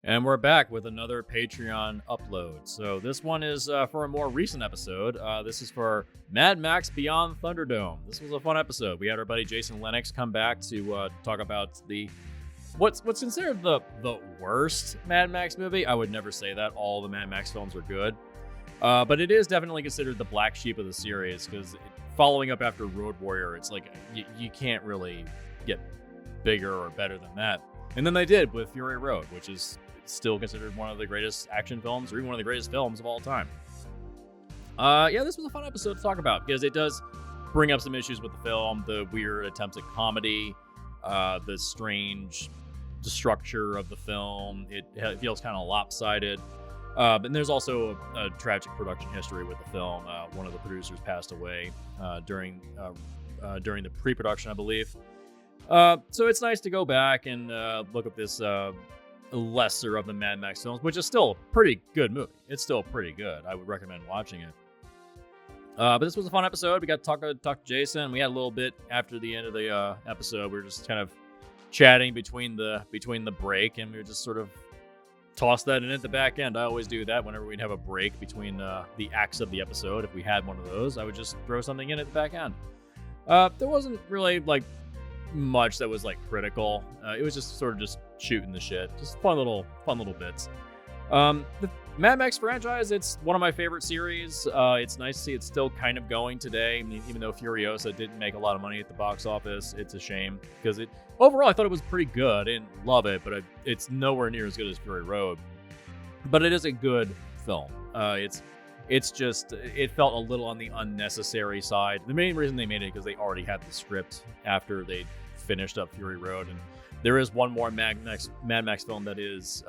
And we're back with another Patreon upload. So this one is for a more recent episode. This is for Mad Max Beyond Thunderdome. This was a fun episode. We had our buddy Jason Lenox come back to talk about what's considered the worst Mad Max movie. I would never say that. All the Mad Max films are good. But it is definitely considered the black sheep of the series because following up after Road Warrior, it's like you can't really get bigger or better than that. And then they did with Fury Road, which is still considered one of the greatest action films or even one of the greatest films of all time. This was a fun episode to talk about because it does bring up some issues with the film, the weird attempts at comedy, the strange structure of the film. It feels kind of lopsided. And there's also a tragic production history with the film. One of the producers passed away during the pre-production, I believe. So it's nice to go back and look at this lesser of the Mad Max films, which is still a pretty good movie. It's still pretty good. I would recommend watching it. But this was a fun episode. We got to talk to Jason. We had a little bit after the end of the episode. We were just kind of chatting between the break, and we were just sort of toss that in at the back end. I always do that whenever we'd have a break between the acts of the episode. If we had one of those, I would just throw something in at the back end. There wasn't really much that was critical. It was just sort of just shooting the shit, just fun little bits. The Mad Max franchise, it's one of my favorite series. It's nice to see it's still kind of going today. I mean, even though Furiosa didn't make a lot of money at the box office, it's a shame because overall I thought it was pretty good. I didn't love it, but it's nowhere near as good as Fury Road. But it is a good film. It's just, it felt a little on the unnecessary side. The main reason they made it because they already had the script after they finished up Fury Road, and there is one more Mad Max film that is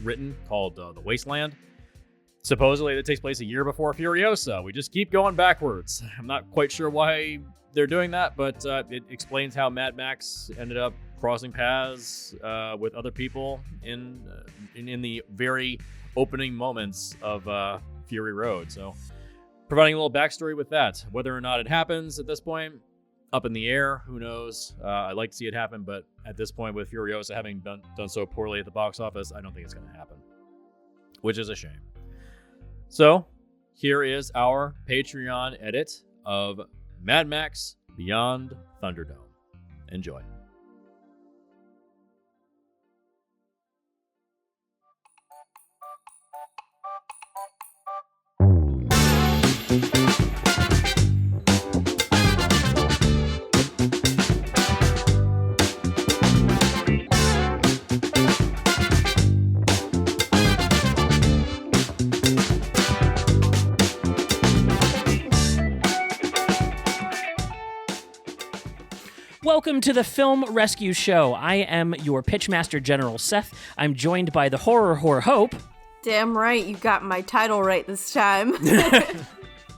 written called The Wasteland. Supposedly it takes place a year before Furiosa. We just keep going backwards. I'm not quite sure why they're doing that, but it explains how Mad Max ended up crossing paths with other people in the very opening moments of Fury Road. So providing a little backstory with that. Whether or not it happens at this point, up in the air, who knows? I'd like to see it happen, but at this point with Furiosa having done so poorly at the box office, I don't think it's going to happen, which is a shame. So here is our Patreon edit of Mad Max Beyond Thunderdome. Enjoy. Welcome to the Film Rescue Show. I am your Pitchmaster General Seth. I'm joined by the Horror Whore Hope. Damn right, you got my title right this time.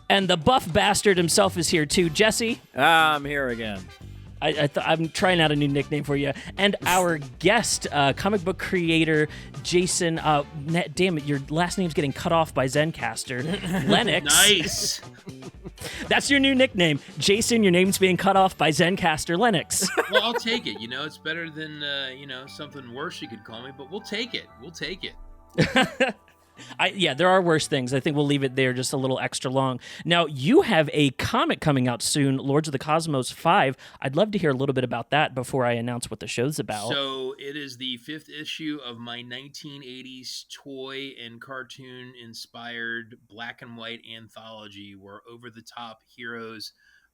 And the buff bastard himself is here too, Jesse. I'm here again. I'm trying out a new nickname for you. And our guest, comic book creator, Jason, damn it, your last name's getting cut off by Zencastr, Lenox. Nice. That's your new nickname. Jason, your name's being cut off by Zencastr, Lenox. Well, I'll take it. It's better than, something worse you could call me, but we'll take it. There are worse things. I think we'll leave it there just a little extra long. Now, you have a comic coming out soon, Lords of the Cosmos 5. I'd love to hear a little bit about that before I announce what the show's about. So it is the 5th issue of my 1980s toy and cartoon-inspired black and white anthology where over-the-top heroes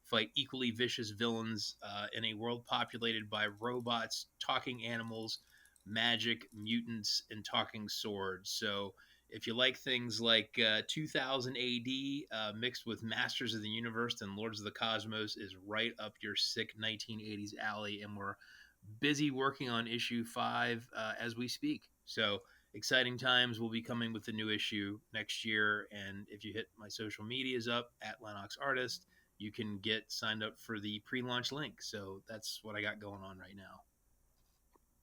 fight equally vicious villains in a world populated by robots, talking animals, magic, mutants, and talking swords. So if you like things like 2000 AD mixed with Masters of the Universe, then Lords of the Cosmos is right up your sick 1980s alley, and we're busy working on issue 5 as we speak. So exciting times. We'll be coming with the new issue next year, and if you hit my social medias up at Lenox Artist, you can get signed up for the pre-launch link. So that's what I got going on right now.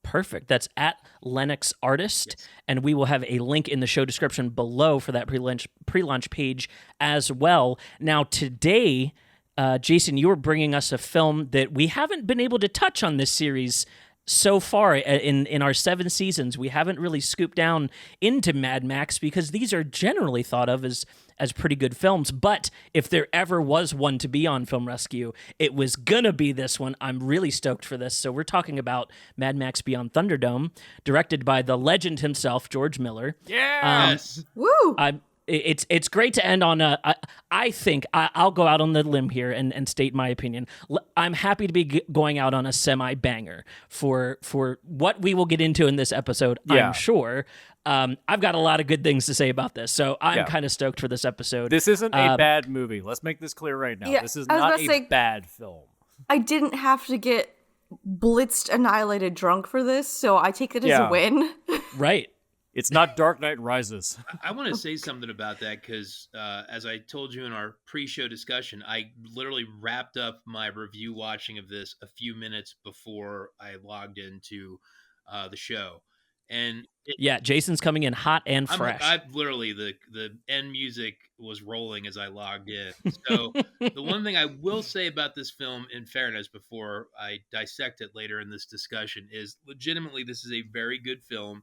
Perfect. That's at Lenox Artist, Yes. And we will have a link in the show description below for that pre-launch page as well. Now, today, Jason, you are bringing us a film that we haven't been able to touch on this series so far in our 7 seasons, we haven't really scooped down into Mad Max because these are generally thought of as pretty good films. But if there ever was one to be on Film Rescue, it was gonna be this one. I'm really stoked for this. So we're talking about Mad Max Beyond Thunderdome, directed by the legend himself, George Miller. Yes. Woo! It's great to end on a. I think I'll go out on the limb here and state my opinion. I'm happy to be going out on a semi banger for what we will get into in this episode. Yeah. I'm sure. I've got a lot of good things to say about this, so I'm kind of stoked for this episode. This isn't a bad movie. Let's make this clear right now. Yeah, This is I was not about to say- bad film. I didn't have to get blitzed, annihilated, drunk for this, so I take it as Yeah. a win. Right. It's not Dark Knight Rises. I want to say something about that because, as I told you in our pre-show discussion, I literally wrapped up my review watching of this a few minutes before I logged into the show, and Yeah, Jason's coming in hot and fresh. I literally the end music was rolling as I logged in. So the one thing I will say about this film, in fairness, before I dissect it later in this discussion, is legitimately this is a very good film.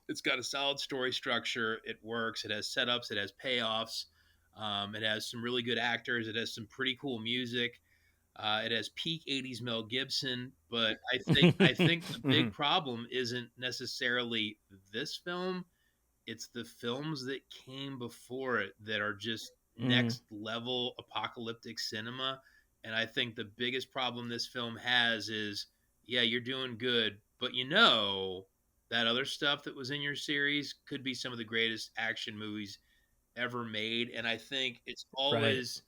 It's got a solid story structure. It works. It has setups. It has payoffs. It has some really good actors. It has some pretty cool music. It has peak '80s Mel Gibson. But I think the big problem isn't necessarily this film. It's the films that came before it that are just next level apocalyptic cinema. And I think the biggest problem this film has is, yeah, you're doing good, but that other stuff that was in your series could be some of the greatest action movies ever made. And I think it's always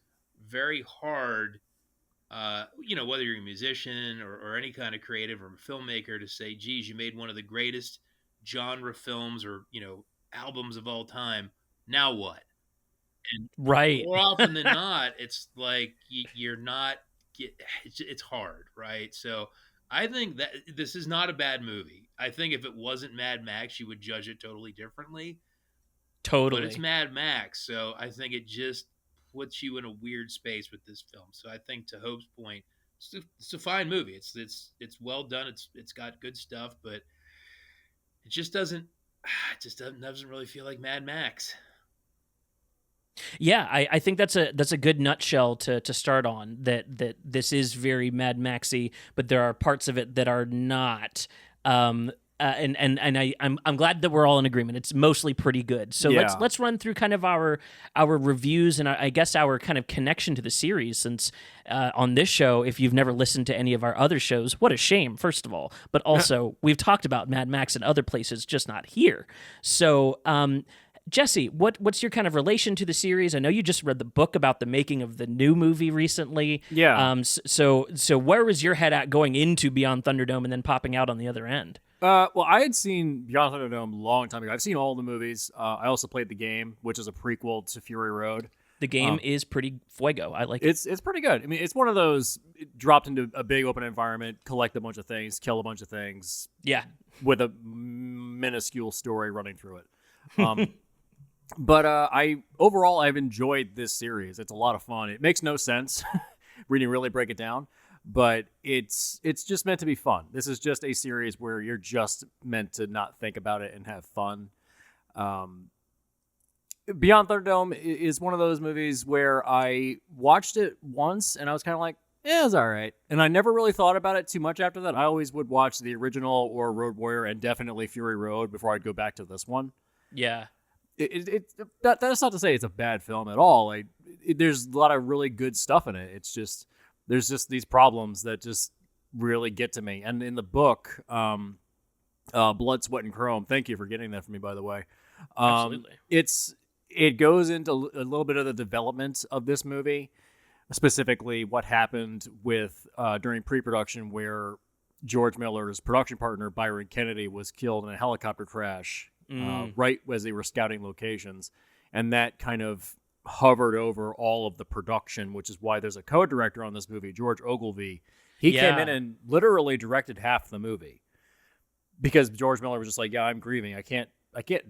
very hard, whether you're a musician or any kind of creative or filmmaker, to say, geez, you made one of the greatest genre films or, albums of all time. Now what? And right. more often than not, it's like you're not, it's hard, right? So I think that this is not a bad movie. I think if it wasn't Mad Max, you would judge it totally differently. Totally. But it's Mad Max, so I think it just puts you in a weird space with this film. So I think, to Hope's point, it's a fine movie. It's well done. It's got good stuff, but it just doesn't really feel like Mad Max. Yeah, I think that's a good nutshell to start on. That this is very Mad Maxy, but there are parts of it that are not. And I'm glad that we're all in agreement. It's mostly pretty good. So let's run through kind of our reviews and I guess our kind of connection to the series. Since on this show, if you've never listened to any of our other shows, what a shame, first of all. But also, we've talked about Mad Max in other places, just not here. So. Jesse, what's your kind of relation to the series? I know you just read the book about the making of the new movie recently. Yeah. So where was your head at going into Beyond Thunderdome and then popping out on the other end? Well, I had seen Beyond Thunderdome a long time ago. I've seen all the movies. I also played the game, which is a prequel to Fury Road. The game is pretty fuego. I like it. It's pretty good. I mean, it's one of those dropped into a big open environment, collect a bunch of things, kill a bunch of things. Yeah. With a minuscule story running through it. But I've enjoyed this series. It's a lot of fun. It makes no sense when you really break it down, but it's just meant to be fun. This is just a series where you're just meant to not think about it and have fun. Beyond Thunderdome is one of those movies where I watched it once and I was kind of like, yeah, it's all right. And I never really thought about it too much after that. I always would watch the original or Road Warrior and definitely Fury Road before I'd go back to this one. Yeah. That's not to say it's a bad film at all. There's a lot of really good stuff in it. It's just there's just these problems that just really get to me. And in the book, Blood, Sweat, and Chrome. Thank you for getting that for me, by the way. Absolutely. It goes into a little bit of the development of this movie, specifically what happened with during pre-production, where George Miller's production partner Byron Kennedy was killed in a helicopter crash. Right as they were scouting locations, and that kind of hovered over all of the production, which is why there's a co-director on this movie, George Ogilvy. He came in and literally directed half the movie because George Miller was just like, yeah, I'm grieving. I can't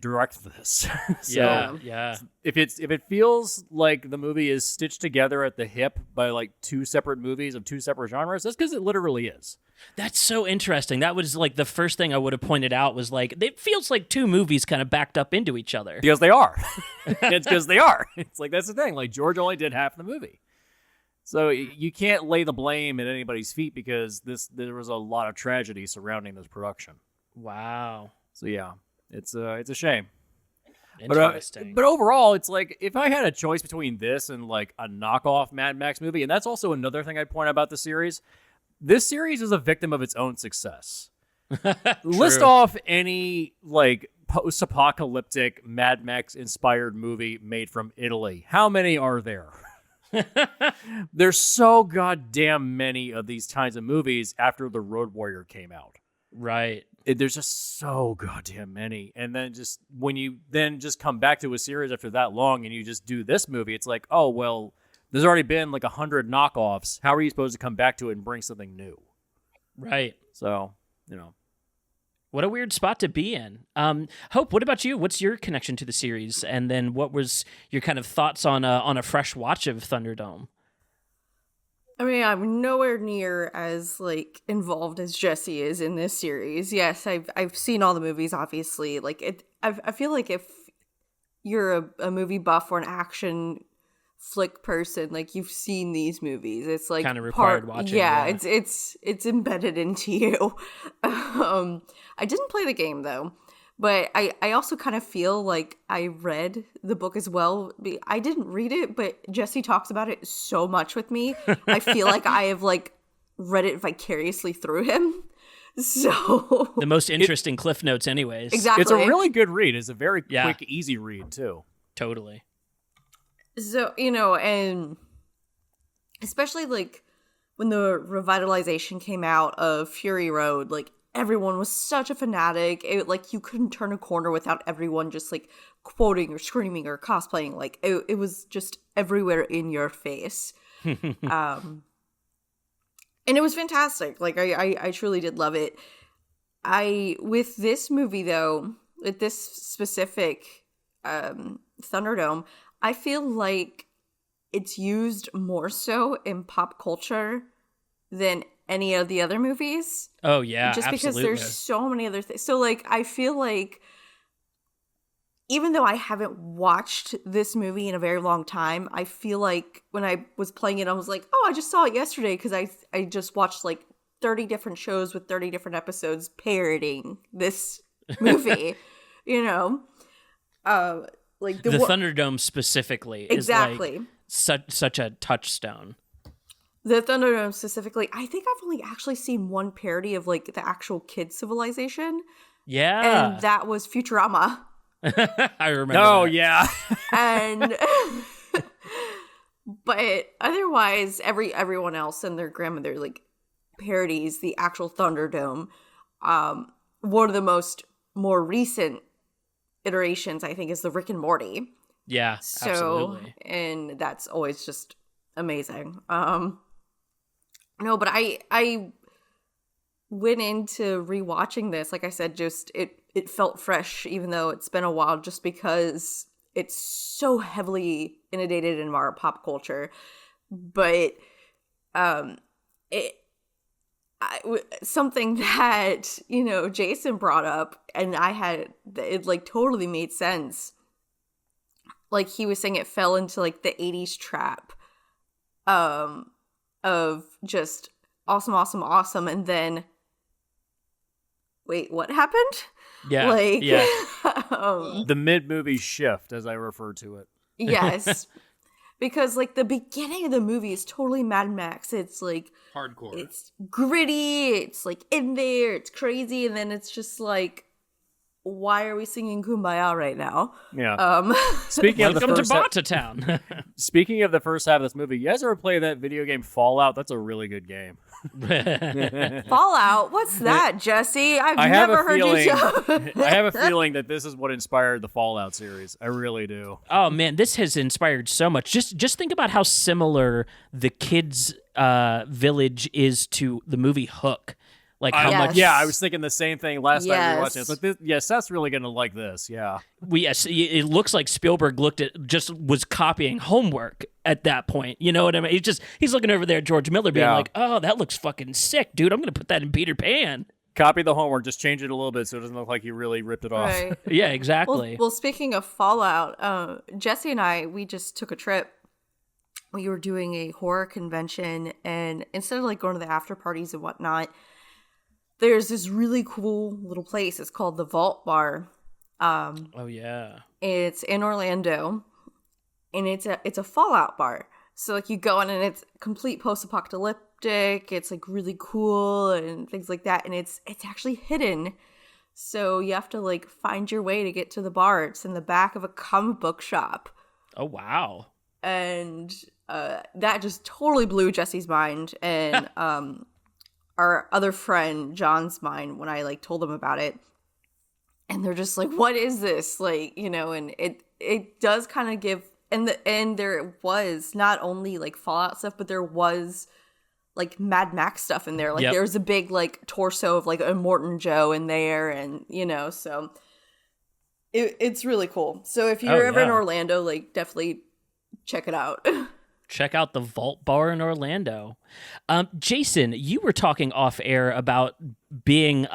direct this. Yeah, yeah. If it feels like the movie is stitched together at the hip by like two separate movies of two separate genres, that's because it literally is. That's so interesting. That was like the first thing I would have pointed out was like, it feels like two movies kind of backed up into each other. Because they are. It's because they are. It's like, that's the thing. Like, George only did half the movie. So you can't lay the blame at anybody's feet because there was a lot of tragedy surrounding this production. Wow. So yeah, it's a shame. Interesting. But overall, it's like, if I had a choice between this and like a knockoff Mad Max movie, and that's also another thing I'd point out about the series, this series is a victim of its own success. List off any like post-apocalyptic Mad Max inspired movie made from Italy. How many are there? There's so goddamn many of these kinds of movies after The Road Warrior came out. Right. There's just so goddamn many. And then just when you then just come back to a series after that long and you just do this movie, it's like, oh, well, there's already been like 100 knockoffs. How are you supposed to come back to it and bring something new? Right. So, you know. What a weird spot to be in. Hope, what about you? What's your connection to the series? And then what was your kind of thoughts on a fresh watch of Thunderdome? I mean, I'm nowhere near as like involved as Jesse is in this series. Yes, I've seen all the movies, obviously. Like it, I feel like if you're a movie buff or an action flick person, like you've seen these movies. It's like kind of required watching. Yeah, it's embedded into you. I didn't play the game though. But I also kind of feel like I read the book as well. I didn't read it, but Jesse talks about it so much with me. I feel like I have like read it vicariously through him. So the most interesting cliff notes anyways. Exactly. It's a really good read. It's a very quick, easy read too. Totally. So, you know, and especially like when the revitalization came out of Fury Road, like everyone was such a fanatic. It, like, you couldn't turn a corner without everyone just, like, quoting or screaming or cosplaying. Like, it was just everywhere in your face. And it was fantastic. Like, I truly did love it. With this movie, though, with this specific Thunderdome, I feel like it's used more so in pop culture than any of the other movies. Oh yeah, just absolutely. Because there's so many other things. So like, I feel like even though I haven't watched this movie in a very long time, I feel like when I was playing it, I was like, oh, I just saw it yesterday because I just watched like 30 different shows with 30 different episodes parroting this movie. You know, like the Thunderdome specifically exactly is like such a touchstone. The Thunderdome specifically, I think I've only actually seen one parody of like the actual kid civilization. Yeah. And that was Futurama. I remember Oh, that. yeah. And but otherwise everyone else and their grandmother like parodies the actual Thunderdome. One of the more recent iterations, I think, is the Rick and Morty. Yeah, so, absolutely. And that's always just amazing. No, but I went into rewatching this, like I said, just it felt fresh, even though it's been a while, just because it's so heavily inundated in our pop culture. But something that, you know, Jason brought up, and it like totally made sense. Like he was saying, it fell into like the 80s trap of just awesome, and then wait, what happened? Yeah, like yeah. The mid-movie shift, as I refer to it. Yes. Because like the beginning of the movie is totally Mad Max. It's like hardcore. It's gritty, it's like in there, it's crazy, and then it's just like, why are we singing Kumbaya right now? Yeah. Speaking of the Welcome first to Bata Town. Speaking of the first half of this movie, you guys ever play that video game Fallout? That's a really good game. Fallout? What's that, Jesse? I've never heard you say. I have a feeling that this is what inspired the Fallout series. I really do. Oh man, this has inspired so much. Just think about how similar the kids' village is to the movie Hook. Like how much? Yeah, I was thinking the same thing last night we were watching. It's Yes. like, yeah, Seth's really gonna like this. Yeah, It looks like Spielberg was copying homework at that point. You know what I mean? He's looking over there at George Miller being Yeah. like, oh, that looks fucking sick, dude. I'm going to put that in Peter Pan. copy the homework, just change it a little bit so it doesn't look like you really ripped it off. Right. Yeah, Well, exactly. well, speaking of Fallout, Jesse and I, we just took a trip. We were doing a horror convention, and instead of like going to the after parties and whatnot, there's this really cool little place. It's called the Vault Bar. Oh yeah. It's in Orlando, and it's a Fallout bar. So like you go in and it's complete post-apocalyptic. It's like really cool and things like that, and it's actually hidden. So you have to like find your way to get to the bar. It's in the back of a comic book shop, Oh wow. and that just totally blew Jesse's mind and our other friend John's mind when I like told them about it. And they're just like, what is this? Like, you know, and it does kind of give, and there was not only like Fallout stuff, but there was like Mad Max stuff in there. Like Yep. there's a big like torso of like a Morton Joe in there, and you know, so it's really cool. So if you're ever in yeah. Orlando, like definitely check it out. Check out the Vault Bar in Orlando. Jason, you were talking off air about being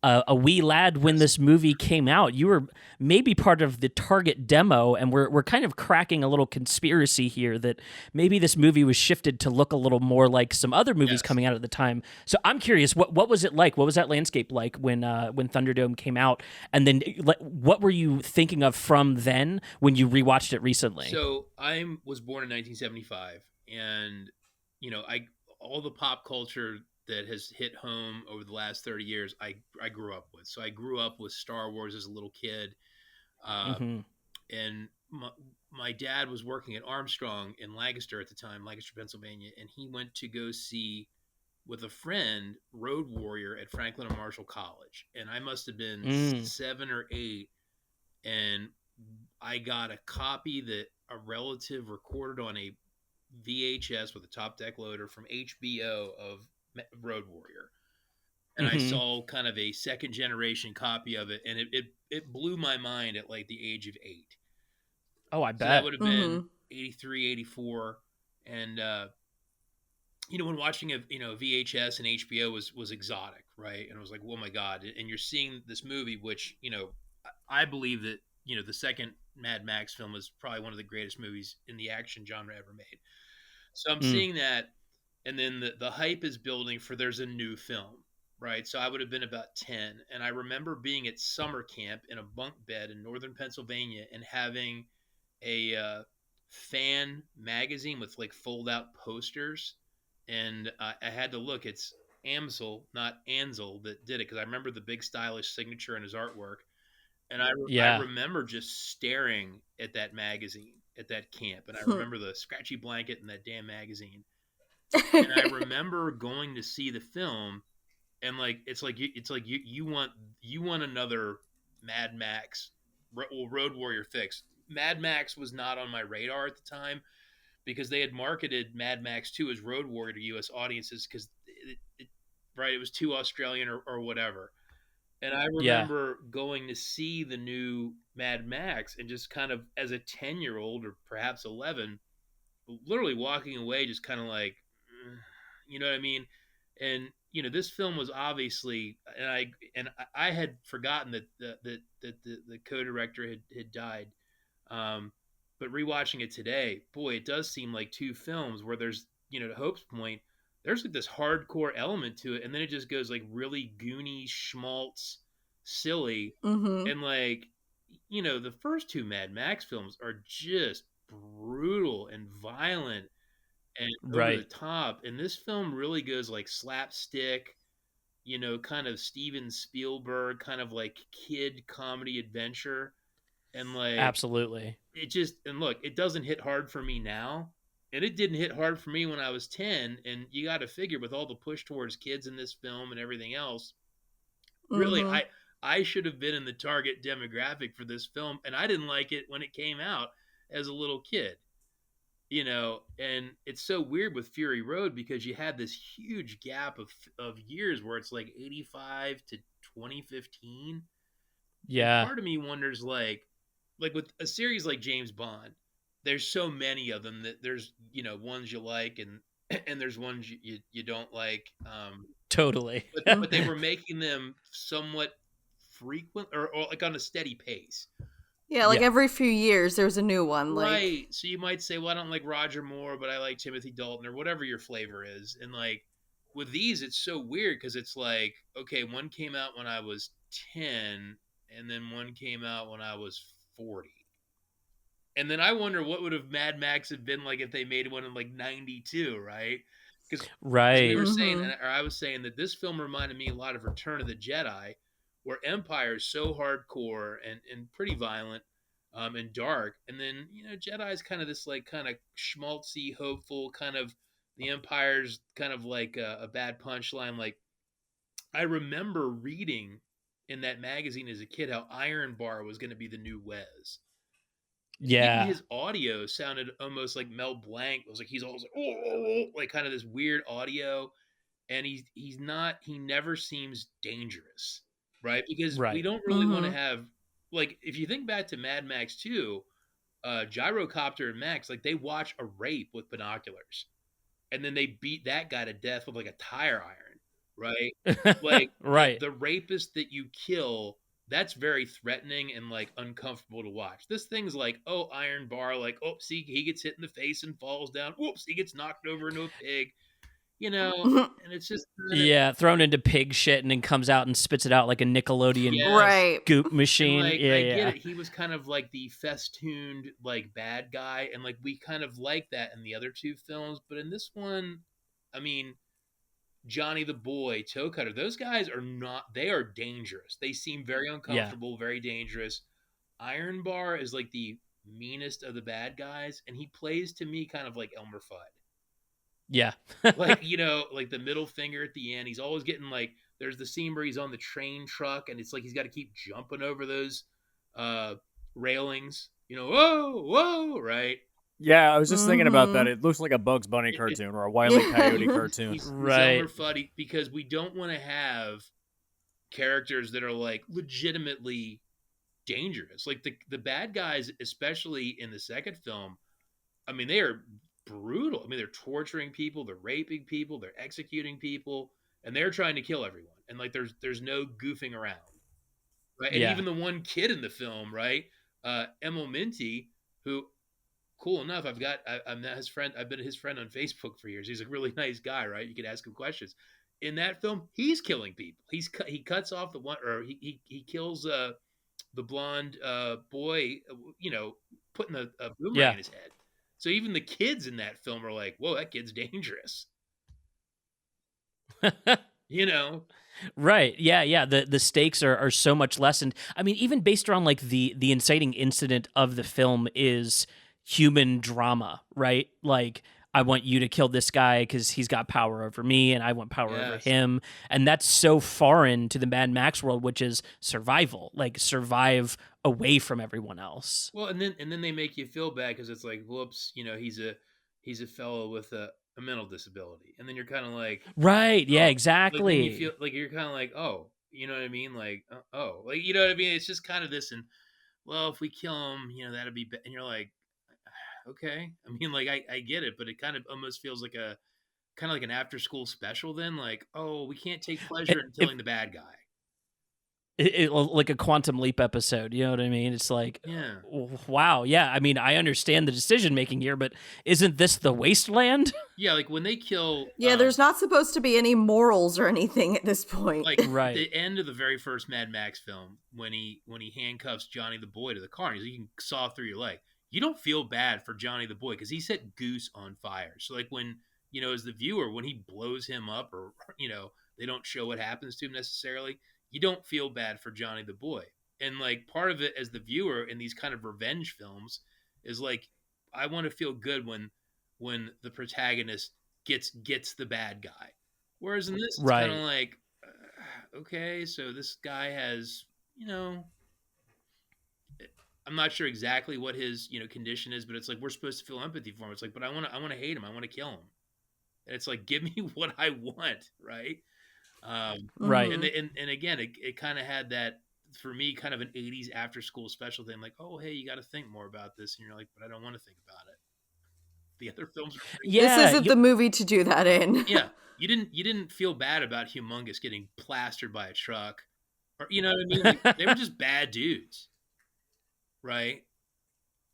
a wee lad when this movie came out. You were maybe part of the target demo, and we're kind of cracking a little conspiracy here that maybe this movie was shifted to look a little more like some other movies Yes. coming out at the time. So I'm curious, what was it like? What was that landscape like when Thunderdome came out? And then what were you thinking of from then when you rewatched it recently? So I was born in 1975, and you know, all the pop culture that has hit home over the last 30 years, I grew up with. So I grew up with Star Wars as a little kid, Mhm. and my dad was working at Armstrong in Lancaster at the time, Lancaster, Pennsylvania, and he went to go see with a friend Road Warrior at Franklin and Marshall College, and I must have been 7 or 8, and I got a copy that a relative recorded on a VHS with a top deck loader from HBO of Road Warrior, and I saw kind of a second generation copy of it, and it blew my mind at like the age of 8. Oh, I So bet. that would have been 83, 84, and you know, when watching a VHS and HBO was exotic, right? And I was like, oh my god! And you're seeing this movie, which, you know, I believe that, you know, the second Mad Max film is probably one of the greatest movies in the action genre ever made. So I'm seeing that, and then the hype is building for there's a new film, right? So I would have been about 10, and I remember being at summer camp in a bunk bed in northern Pennsylvania and having a fan magazine with like fold out posters, and I had to look. It's Amsel, not Ansel, that did it, because I remember the big stylish signature in his artwork, and I remember just staring at that magazine at that camp, and I remember the scratchy blanket and that damn magazine. And I remember going to see the film, and like it's like you want another Mad Max, Road Warrior fix. Mad Max was not on my radar at the time because they had marketed Mad Max 2 as Road Warrior to U.S. audiences because it was too Australian or whatever. And I remember going to see the new Mad Max and just kind of as a 10-year-old or perhaps 11, literally walking away just kind of like, you know what I mean? And you know, this film was obviously, and I had forgotten that the co-director had died, but rewatching it today, boy, it does seem like two films where there's, you know, to Hope's point, there's like this hardcore element to it, and then it just goes like really goony schmaltz, silly, and like, you know, the first two Mad Max films are just brutal and violent and over the top, and this film really goes like slapstick, you know, kind of Steven Spielberg kind of like kid comedy adventure, and like Absolutely. it just, and look, it doesn't hit hard for me now, and it didn't hit hard for me when I was 10, and you got to figure with all the push towards kids in this film and everything else, really I should have been in the target demographic for this film, and I didn't like it when it came out as a little kid. And it's so weird with Fury Road because you had this huge gap of years where it's like 85 to 2015. And Yeah, part of me wonders, like with a series like James Bond, there's so many of them that there's ones you like, and and there's ones you don't like. totally. But they were making them somewhat frequent, or like on a steady pace. Yeah, like Yeah. every few years there's a new one. Like, Right. So you might say, well, I don't like Roger Moore, but I like Timothy Dalton, or whatever your flavor is. And like with these, it's so weird because it's like, okay, one came out when I was 10, and then one came out when I was 40. And then I wonder what would have Mad Max have been like if they made one in like 92, right? Because we Right. were saying, mm-hmm. or I was saying, that this film reminded me a lot of Return of the Jedi, where Empire is so hardcore and pretty violent, and dark, and then Jedi is kind of this like kind of schmaltzy, hopeful kind of. The Empire's kind of like a bad punchline. Like I remember reading in that magazine as a kid how Iron Bar was going to be the new Wes. Even Yeah. his audio sounded almost like Mel Blanc. It was like he's always like, oh, like kind of this weird audio, and he never seems dangerous, right? Because we Right. don't really want to Mm-hmm. have, like, if you think back to Mad Max 2, Gyrocopter and Max, like they watch a rape with binoculars, and then they beat that guy to death with like a tire iron, right? Like Right. the rapist that you kill, that's very threatening and like uncomfortable to watch. This thing's like, oh, Iron Bar, like, oh, see, he gets hit in the face and falls down. Whoops, he gets knocked over into a pig, and it's just kind of, Yeah, thrown into pig shit and then comes out and spits it out like a Nickelodeon yes. Right. goop And machine. like Yeah, I get yeah. it. He was kind of like the festooned like bad guy, and like we kind of like that in the other two films, but in this one, I mean, Johnny the Boy, Toe Cutter, those guys are not, they are dangerous. They seem very Yeah. uncomfortable, very dangerous. Iron Bar is like the meanest of the bad guys, and he plays to me kind of like Elmer Fudd. Yeah. Like, like the middle finger at the end. He's always getting like, there's the scene where he's on the train truck, and it's like he's got to keep jumping over those uh, railings, whoa, whoa, right? Yeah, I was just thinking about that. Mm-hmm. It looks like a Bugs Bunny It, cartoon or a Wile E. Coyote Yeah. cartoon. he's Elmer Right. Fudd because we don't want to have characters that are like legitimately dangerous. Like the bad guys, especially in the second film, I mean, they are brutal. I mean, they're torturing people, they're raping people, they're executing people, and they're trying to kill everyone. And like there's no goofing around. Right. And Yeah. even the one kid in the film, right? Emil Minty, who, cool enough, I'm not his friend. I've been his friend on Facebook for years. He's a really nice guy, right? You could ask him questions. In that film, he's killing people. He cuts off the one, or he kills the blonde boy, putting a boomerang Yeah. in his head. So even the kids in that film are like, "Whoa, that kid's dangerous." You know? Right. Yeah, yeah. The stakes are so much lessened. I mean, even based around like the inciting incident of the film is human drama, right? Like I want you to kill this guy because he's got power over me, and I want power over Yes. him. And that's so foreign to the Mad Max world, which is survival, like survive away from everyone else. Well, and then they make you feel bad because it's like, whoops, he's a fellow with a mental disability, and then you're kind of like, Right. Yeah. oh, like then you Exactly. feel like you're kind of like, oh, you know what I mean? Like, oh, like you know what I mean? It's just kind of this, and well, if we kill him, that'd be, and you're like, okay. I mean, like I get it, but it kind of almost feels like a kind of like an after school special. Then, like, oh, we can't take pleasure in If killing the bad guy. like a Quantum Leap episode, you know what I mean? It's like, Yeah. wow, yeah. I mean, I understand the decision making here, but isn't this the wasteland? Yeah, like when they kill, Yeah, there's not supposed to be any morals or anything at this point. like Right. the end of the very first Mad Max film, when he handcuffs Johnny the Boy to the car, and he's like, you can saw through your leg. You don't feel bad for Johnny the Boy because he set Goose on fire. So like when as the viewer, when he blows him up, or they don't show what happens to him necessarily, you don't feel bad for Johnny the Boy. And like part of it as the viewer in these kind of revenge films is like, I want to feel good when the protagonist gets the bad guy. Whereas in this, it's kind of Right. like, okay, so this guy has, I'm not sure exactly what his, condition is, but it's like we're supposed to feel empathy for him. It's like, but I want to hate him. I want to kill him. And it's like, give me what I want, right? Right. And again, it kind of had that, for me, kind of an 80s after school special thing, like, oh, hey, you got to think more about this, and you're like, but I don't want to think about it. The other films, Yeah, this isn't the movie to do that in. yeah, you didn't feel bad about Humongous getting plastered by a truck, or you know what I mean? Like, they were just bad dudes, right?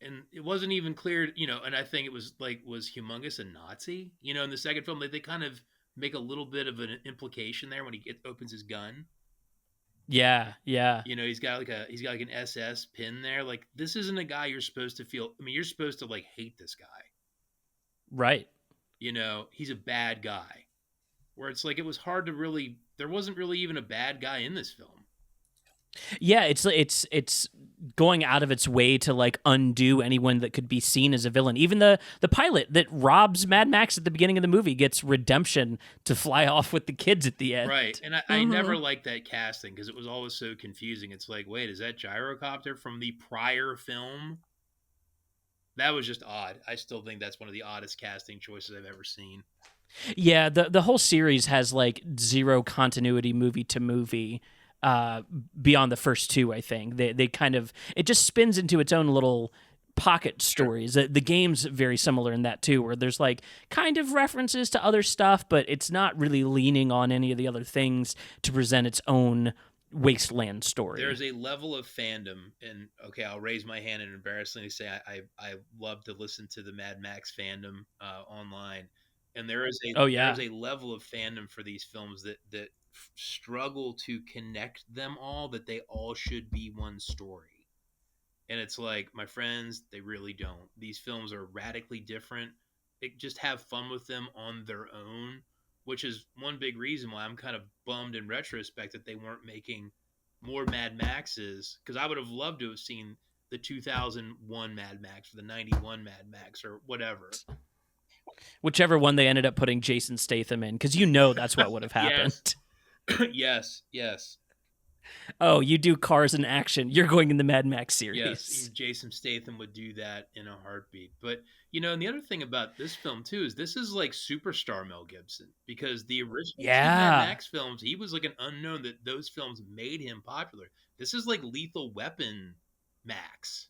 And it wasn't even clear, and I think it was like, was Humongous a Nazi? In the second film, they kind of make a little bit of an implication there when he opens his gun. Yeah. He's got like an SS pin there. Like, this isn't a guy you're supposed to feel. I mean, you're supposed to like hate this guy. Right. He's a bad guy. Where it's like, it was hard to really. There wasn't really even a bad guy in this film. Yeah, it's going out of its way to like undo anyone that could be seen as a villain. Even the pilot that robs Mad Max at the beginning of the movie gets redemption to fly off with the kids at the end. Right, and I never liked that casting because it was always so confusing. It's like, wait, is that Gyrocopter from the prior film? That was just odd. I still think that's one of the oddest casting choices I've ever seen. Yeah, the whole series has like zero continuity movie to movie. Beyond the first two, I think they kind of, it just spins into its own little pocket stories. The game's very similar in that too, where there's like kind of references to other stuff, but it's not really leaning on any of the other things to present its own wasteland story. There's a level of fandom, and okay, I'll raise my hand and embarrassingly say I love to listen to the Mad Max fandom online, and there's a level of fandom for these films that struggle to connect them all, that they all should be one story. And it's like, my friends, they really don't. These films are radically different. Just have fun with them on their own, which is one big reason why I'm kind of bummed in retrospect that they weren't making more Mad Maxes, because I would have loved to have seen the 2001 Mad Max or the 91 Mad Max or whatever. Whichever one they ended up putting Jason Statham in, because that's what would have happened. Yes. Oh, you do cars in action. You're going in the Mad Max series. Yes, Jason Statham would do that in a heartbeat. But, and the other thing about this film, too, is this is like superstar Mel Gibson. Because the original two Mad Max films, he was like an unknown, that those films made him popular. This is like Lethal Weapon Max.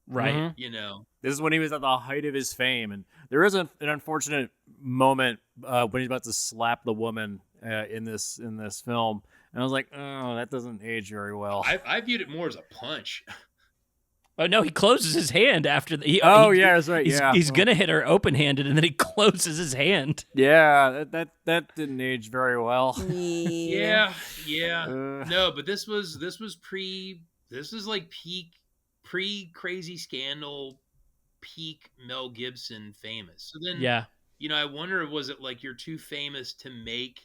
Right. Mm-hmm. This is when he was at the height of his fame. And there is an unfortunate moment when he's about to slap the woman in this film. And I was like, oh, that doesn't age very well. I viewed it more as a punch. Oh, no, he closes his hand after the... yeah, that's right, He's going to hit her open-handed, and then he closes his hand. Yeah, that didn't age very well. Yeah. No, but this was like pre-Crazy Scandal, peak Mel Gibson famous. So then, I wonder, was it like you're too famous to make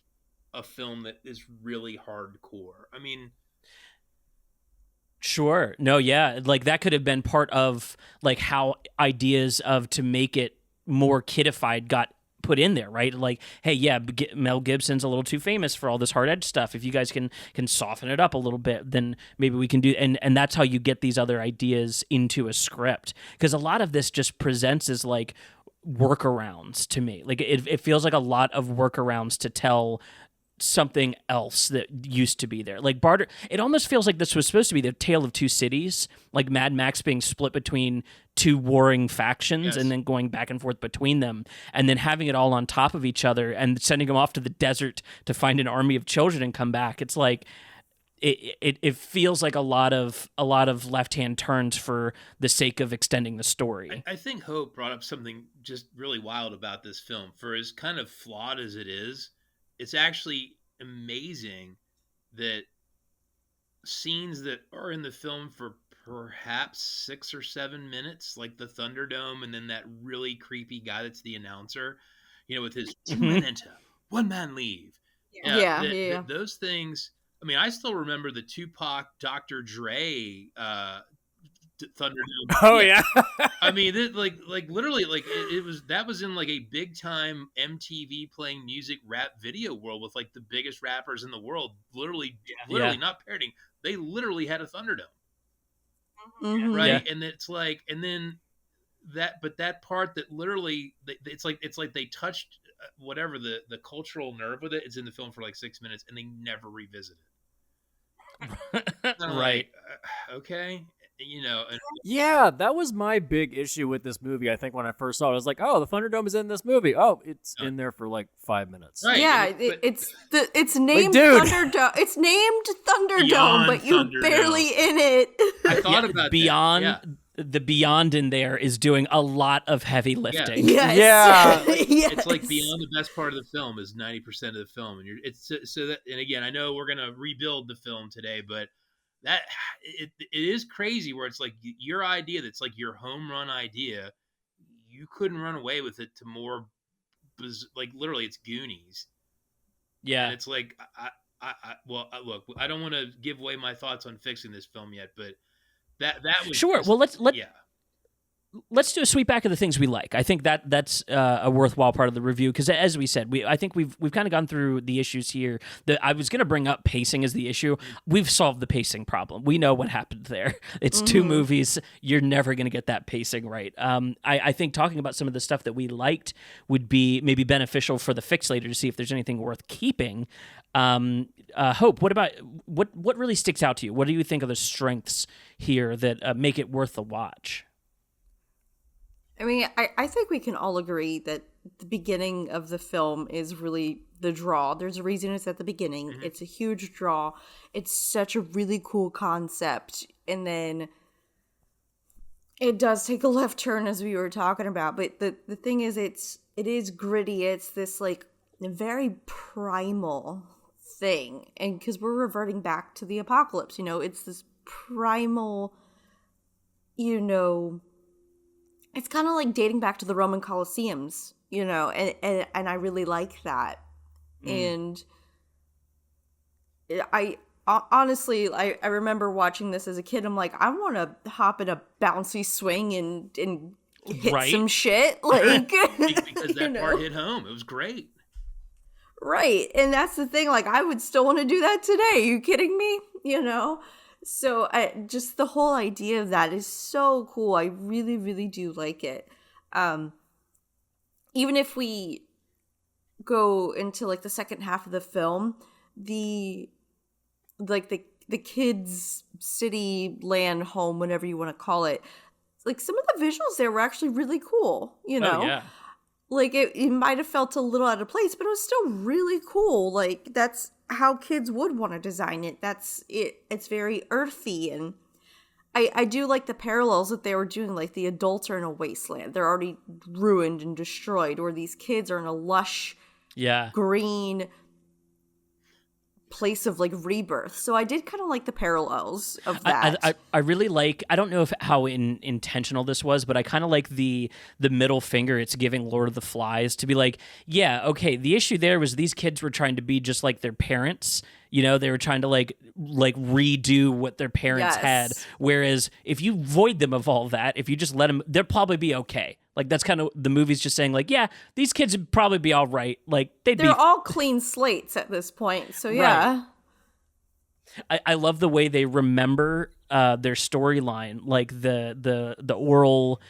a film that is really hardcore? I mean, sure. No, yeah. Like that could have been part of like how ideas of to make it more kidified got put in there, right? Like, hey, yeah, Mel Gibson's a little too famous for all this hard edge stuff. If you guys can soften it up a little bit, then maybe we can do, and that's how you get these other ideas into a script. Because a lot of this just presents as like workarounds to me. Like it feels like a lot of workarounds to tell something else that used to be there. Like Barter, it almost feels like this was supposed to be the tale of two cities, like Mad Max being split between two warring factions and then going back and forth between them, and then having it all on top of each other and sending them off to the desert to find an army of children and come back. It's like it feels like a lot of left-hand turns for the sake of extending the story. I think Hope brought up something just really wild about this film. For as kind of flawed as it is, it's actually amazing that scenes that are in the film for perhaps 6 or 7 minutes, like the Thunderdome, and then that really creepy guy that's the announcer, with his 2 minute, one man leave. Yeah. Those things. I mean, I still remember the Tupac, Dr. Dre, Thunderdome. Oh yeah. I mean, literally, that was in like a big time MTV playing music rap video world with like the biggest rappers in the world. Literally not parroting. They literally had a Thunderdome. Mhm. right? Yeah. And it's like, and then that part that literally, it's like they touched whatever the cultural nerve with it is in the film for like 6 minutes, and they never revisit it. Kind of Right. like, okay, and Yeah, that was my big issue with this movie. I think when I first saw it, I was like, "Oh, the Thunderdome is in this movie." Oh, it's in there for like 5 minutes. right, Yeah, and it's named dude. Thunderdome. It's named Thunderdome, Beyond but you're Thunderdome. barely in it. I thought about Beyond that. the Beyond in there is doing a lot of heavy lifting. Yes. Yeah, Yes. It's like beyond the best part of the film is 90% of the film, and it's so that. And again, I know we're gonna rebuild the film today, but that it is crazy where it's like your idea that's like your home run idea, you couldn't run away with it to more, like literally it's Goonies, Yeah. and it's like look, I don't want to give away my thoughts on fixing this film yet, but that was Sure. just- Well, yeah. let's do a sweep back of the things we like. I think that's a worthwhile part of the review because, as we said, I think we've kind of gone through the issues here. That I was going to bring up pacing as the issue. We've solved the pacing problem. We know what happened there. It's two movies. You're never going to get that pacing right. I think talking about some of the stuff that we liked would be maybe beneficial for the fixlator to see if there's anything worth keeping. Hope, what really sticks out to you? What do you think are the strengths here that make it worth the watch? I mean, I think we can all agree that the beginning of the film is really the draw. There's a reason it's at the beginning. Mm-hmm. It's a huge draw. It's such a really cool concept. And then it does take a left turn, as we were talking about. But the thing is, it is gritty. It's this like very primal thing. And because we're reverting back to the apocalypse, it's this primal, it's kind of like dating back to the Roman Colosseums, and I really like that. And I honestly, I remember watching this as a kid. I'm like, I want to hop in a bouncy swing and hit Right. some shit, like Because that part hit home. It was great. Right. And that's the thing. Like, I would still want to do that today. Are you kidding me? So just the whole idea of that is so cool. I really, really do like it. Even if we go into like the second half of the film, the kids' city, land, home, whatever you want to call it, like some of the visuals there were actually really cool. Oh, yeah. Like it might have felt a little out of place, but it was still really cool. Like that's how kids would want to design it. That's it. It's very earthy, and I do like the parallels that they were doing. Like the adults are in a wasteland; they're already ruined and destroyed, or these kids are in a lush, green place of like rebirth. So I did kind of like the parallels of that. I really like, I don't know how intentional this was, but I kind of like the middle finger it's giving Lord of the Flies to be like, yeah, okay, the issue there was these kids were trying to be just like their parents. They were trying to like redo what their parents had. Whereas if you void them of all that, if you just let them, they'll probably be okay. Like that's kind of the movie's just saying like, yeah, these kids would probably be all right. Like they're all clean slates at this point. So yeah. Right. I love the way they remember their storyline, like the oral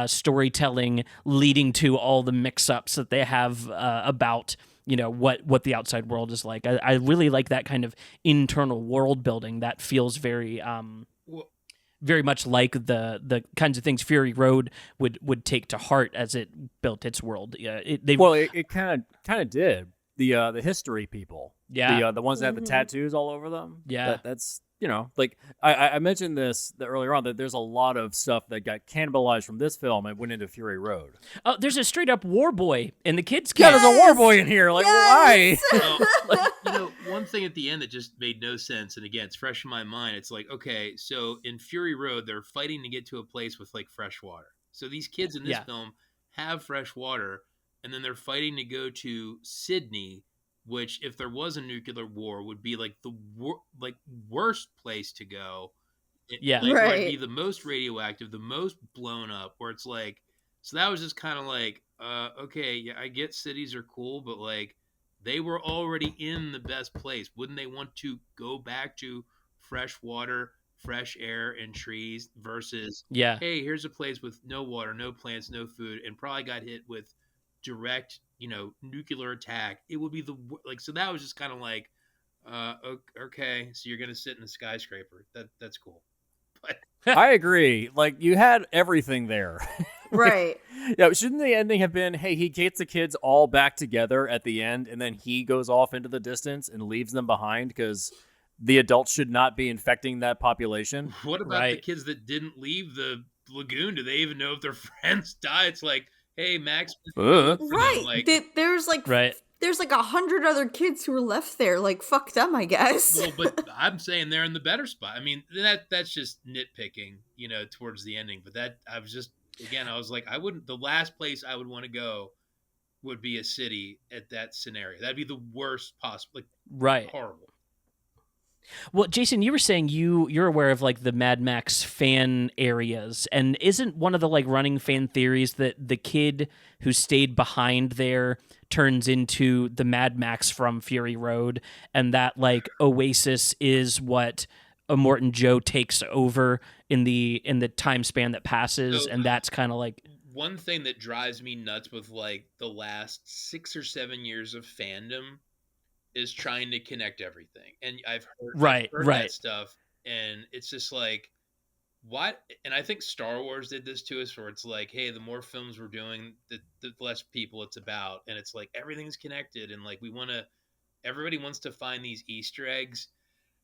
storytelling leading to all the mix-ups that they have about what the outside world is like. I really like that kind of internal world building that feels very very much like the kinds of things Fury Road would take to heart as it built its world. It kind of did. The history people, yeah, the ones that have the tattoos all over them. Yeah, that's like I mentioned this earlier on that there's a lot of stuff that got cannibalized from this film and went into Fury Road. Oh, there's a straight up war boy in the kids' Yeah, camp. there's a war boy in here. Like why? One thing at the end that just made no sense, and again, it's fresh in my mind. It's like, okay, so in Fury Road, they're fighting to get to a place with like fresh water. So these kids in this film have fresh water, and then they're fighting to go to Sydney, which, if there was a nuclear war, would be like the worst place to go. Where it'd be the most radioactive, the most blown up. Where it's like, so that was just kind of like, okay, yeah, I get cities are cool, but like they were already in the best place. Wouldn't they want to go back to fresh water, fresh air and trees versus, Yeah. hey, here's a place with no water, no plants, no food, and probably got hit with direct, nuclear attack. It would be so that was just kind of like, okay, so you're gonna sit in a skyscraper. That's cool. But I agree. Like, you had everything there. Right. Yeah, shouldn't the ending have been, hey, he gets the kids all back together at the end, and then he goes off into the distance and leaves them behind because the adults should not be infecting that population? what about the kids that didn't leave the lagoon? Do they even know if their friends died? It's like, hey, Max, Right. like, There's like Right. there's like 100 other kids who were left there. Like, fuck them, I guess. well, but I'm saying they're in the better spot. I mean, that's just nitpicking, towards the ending. But that I was just, again, I was like, the last place I would want to go would be a city at that scenario. That'd be the worst possible, like, Right. horrible. Well, Jason, you were saying you're aware of like the Mad Max fan areas, and isn't one of the like running fan theories that the kid who stayed behind there turns into the Mad Max from Fury Road, and that like Oasis is what Immortan Joe takes over in the time span that passes, So, and that's kind of like one thing that drives me nuts with like the last 6 or 7 years of fandom is trying to connect everything. And I've heard that stuff, and it's just like, what? And I think Star Wars did this to us, where it's like, hey, the more films we're doing, the less people it's about, and it's like everything's connected, and like everybody wants to find these Easter eggs.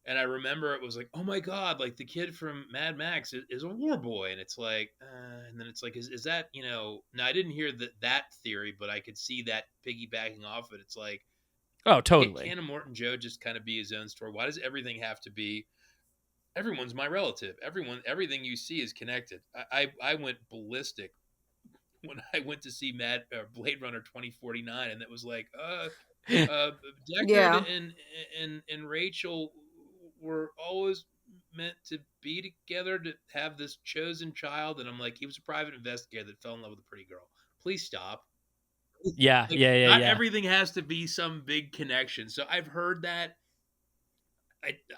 And I remember it was like, oh my god, like the kid from Mad Max is a war boy, and it's like, and then it's like, is that Now I didn't hear that theory, but I could see that piggybacking off it. It's like, oh, totally. Can Immortan Joe just kind of be his own story? Why does everything have to be? Everyone's my relative. Everything you see is connected. I went ballistic when I went to see Blade Runner 2049, and it was like, Deckard Yeah. and Rachel were always meant to be together to have this chosen child, and I'm like, he was a private investigator that fell in love with a pretty girl. Please stop. Yeah, Like, yeah. Not everything has to be some big connection. So I've heard that.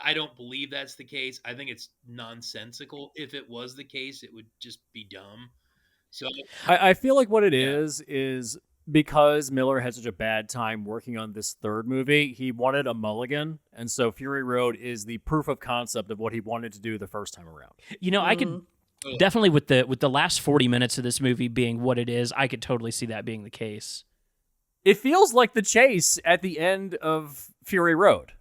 I don't believe that's the case. I think it's nonsensical. If it was the case, it would just be dumb. So I feel like what it is because Miller had such a bad time working on this third movie, he wanted a mulligan, and so Fury Road is the proof of concept of what he wanted to do the first time around. I could definitely, with the last 40 minutes of this movie being what it is, I could totally see that being the case. It feels like the chase at the end of Fury Road.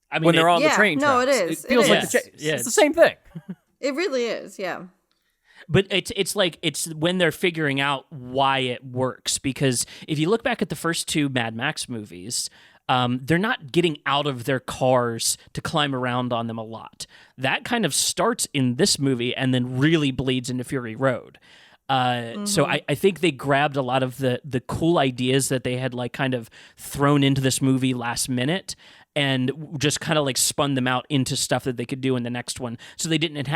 I mean, when they're on the train no, tracks. it is. It feels It like is. the chase. Yeah, it's the same thing. It really is, yeah. But it's like it's when they're figuring out why it works, because if you look back at the first two Mad Max movies, they're not getting out of their cars to climb around on them a lot. That kind of starts in this movie and then really bleeds into Fury Road. So I think they grabbed a lot of the cool ideas that they had like kind of thrown into this movie last minute and just kind of like spun them out into stuff that they could do in the next one. So they didn't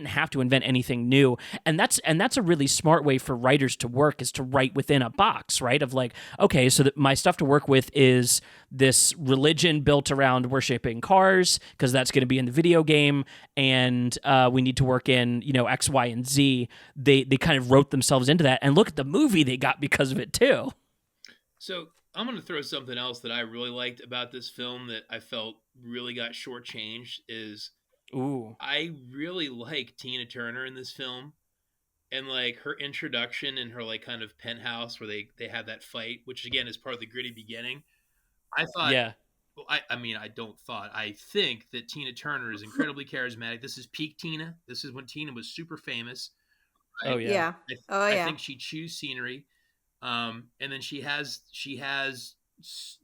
have to invent anything new. And that's a really smart way for writers to work, is to write within a box, right? Of like, okay, so that my stuff to work with is this religion built around worshiping cars, because that's going to be in the video game, and we need to work in, X, Y, and Z. They kind of wrote themselves into that, and look at the movie they got because of it too. So I'm going to throw something else that I really liked about this film that I felt really got shortchanged is I really like Tina Turner in this film, and like her introduction and her like kind of penthouse where they have that fight, which again is part of the gritty beginning. I thought, I think that Tina Turner is incredibly charismatic. This is peak Tina. This is when Tina was super famous. Oh yeah. I think she chews scenery. And then she has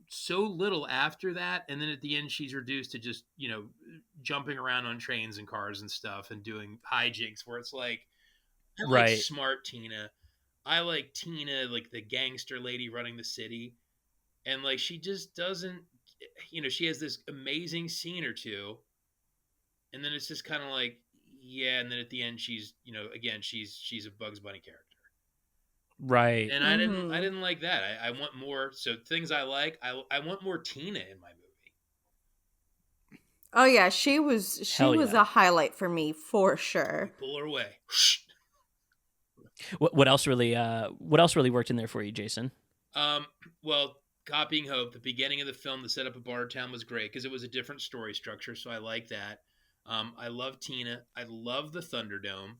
so little after that, and then at the end she's reduced to just jumping around on trains and cars and stuff and doing hijinks, where it's like, I like smart Tina. I like Tina, like the gangster lady running the city, and like she just doesn't, she has this amazing scene or two, and then it's just kind of like, yeah, and then at the end she's again she's a Bugs Bunny character. Right. And I didn't like that. I want more. So things I like, I want more Tina in my movie. Oh yeah, she was Hell yeah. a highlight for me for sure. Pull her away. What else really worked in there for you, Jason? Well, Copying Hope, the beginning of the film, the setup of Bartertown was great because it was a different story structure, so I like that. I love Tina. I love the Thunderdome.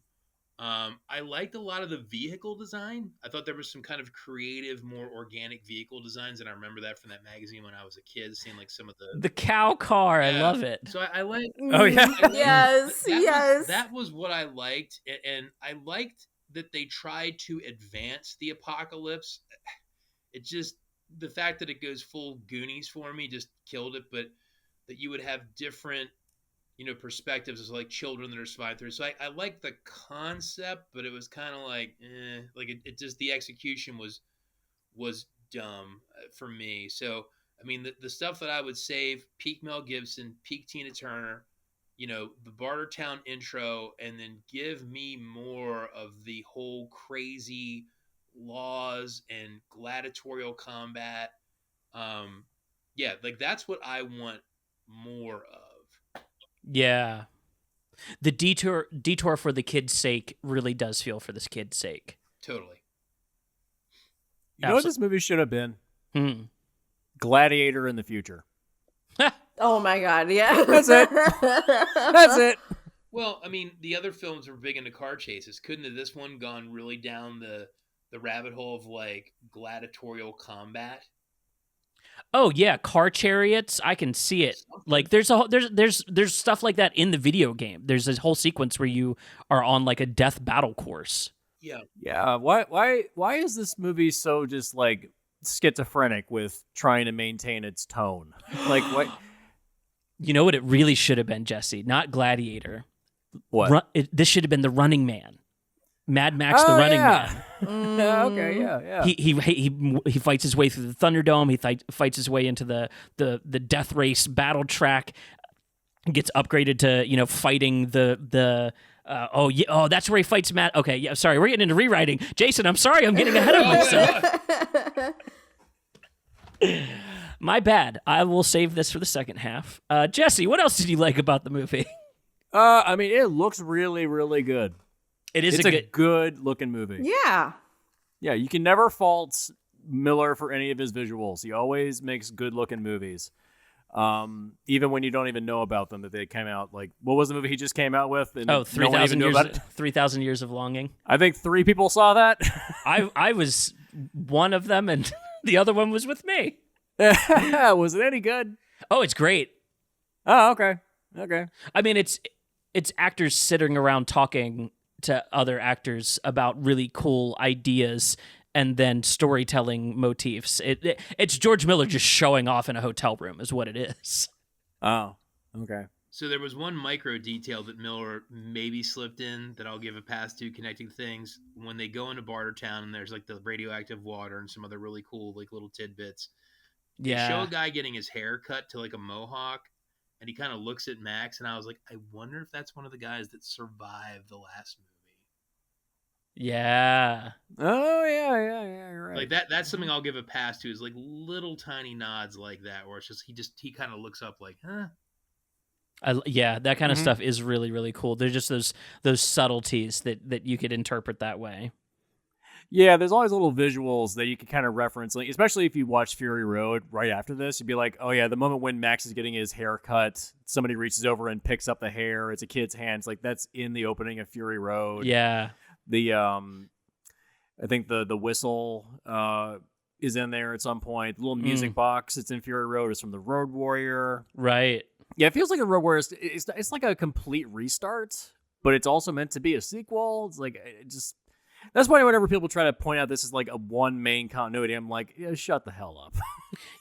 I liked a lot of the vehicle design. I thought there was some kind of creative, more organic vehicle designs, and I remember that from that magazine when I was a kid, seeing like some of The cow car, I love it. So I like. Oh, yeah. Yes. That was what I liked, and I liked that they tried to advance the apocalypse. It just, the fact that it goes full Goonies for me just killed it, but that you would have different, perspectives as like children that are surviving through. So I like the concept, but it was kind of like, it just, the execution was dumb for me. So, I mean, the stuff that I would save, peak Mel Gibson, peak Tina Turner, the Bartertown intro, and then give me more of the whole crazy laws and gladiatorial combat. Like that's what I want more of. Yeah. The detour for the kid's sake really does feel for this kid's sake. Totally. You know what this movie should have been? Gladiator in the future. Oh my god, yeah. That's it. That's it. Well, I mean, the other films were big into car chases. Couldn't have this one gone really down the rabbit hole of like gladiatorial combat? Oh yeah, car chariots. I can see it. Like there's stuff like that in the video game. There's this whole sequence where you are on like a death battle course. Yeah. Yeah. Why is this movie so just like schizophrenic with trying to maintain its tone? Like what? You know what it really should have been, Jesse? Not Gladiator. What? This should have been The Running Man. Mad Max, The Running Man. Okay, yeah. He fights his way through the Thunderdome. He fights his way into the death race battle track. Gets upgraded to fighting that's where he fights Matt. Okay, yeah. Sorry, we're getting into rewriting. Jason, I'm sorry, I'm getting ahead of myself. My bad. I will save this for the second half. Jesse, what else did you like about the movie? I mean, it looks really, really good. It's a good looking movie. Yeah. Yeah, you can never fault Miller for any of his visuals. He always makes good looking movies. Even when you don't even know about them, that they came out like, what was the movie he just came out with? And 3,000 years. 3,000 Years of Longing. I think 3 people saw that. I was one of them, and the other one was with me. Was it any good? Oh, it's great. Oh, okay. I mean, it's actors sitting around talking to other actors about really cool ideas and then storytelling motifs. It's George Miller just showing off in a hotel room is what it is. Oh, okay. So there was one micro detail that Miller maybe slipped in that I'll give a pass to, connecting things. When they go into Bartertown and there's like the radioactive water and some other really cool like little tidbits. Yeah. They show a guy getting his hair cut to like a mohawk, and he kind of looks at Max, and I was like, I wonder if that's one of the guys that survived the last movie. Yeah. Oh, yeah, you're right. Like that's something I'll give a pass to, is like little tiny nods like that, where it's just he kind of looks up like, huh? That kind of stuff is really, really cool. There's just those subtleties that you could interpret that way. Yeah, there's always little visuals that you can kind of reference, like, especially if you watch Fury Road right after this. You'd be like, oh yeah, the moment when Max is getting his hair cut, somebody reaches over and picks up the hair. It's a kid's hands. Like that's in the opening of Fury Road. Yeah. I think the whistle is in there at some point. The little music box that's in Fury Road is from the Road Warrior. Right. Yeah, it feels like the Road Warrior. It's like a complete restart, but it's also meant to be a sequel. It's like that's why whenever people try to point out this is like a one main continuity, I'm like, yeah, shut the hell up.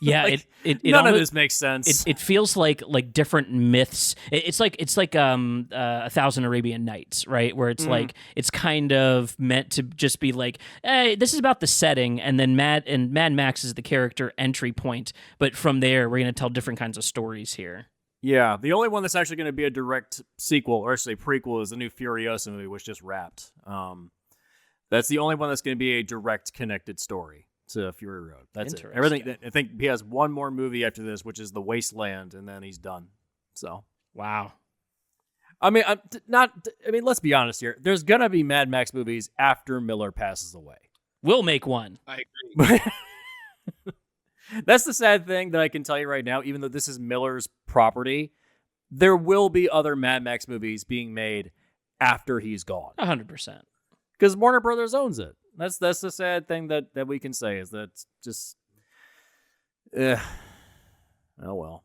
Yeah, like, it none almost, of this makes sense. It feels like different myths. It's like 1,000 Arabian Nights, right? Where it's like it's kind of meant to just be like, hey, this is about the setting, and then Mad Max is the character entry point. But from there, we're gonna tell different kinds of stories here. Yeah, the only one that's actually going to be a direct sequel, or actually prequel, is the new Furiosa movie, which just wrapped. That's the only one that's going to be a direct connected story to Fury Road. That's it. Everything. I think he has one more movie after this, which is The Wasteland, and then he's done. So Wow. I mean, let's be honest here. There's gonna be Mad Max movies after Miller passes away. We'll make one. I agree. That's the sad thing that I can tell you right now. Even though this is Miller's property, there will be other Mad Max movies being made after he's gone. 100%. Because Warner Brothers owns it. That's the sad thing that we can say is that just, oh well.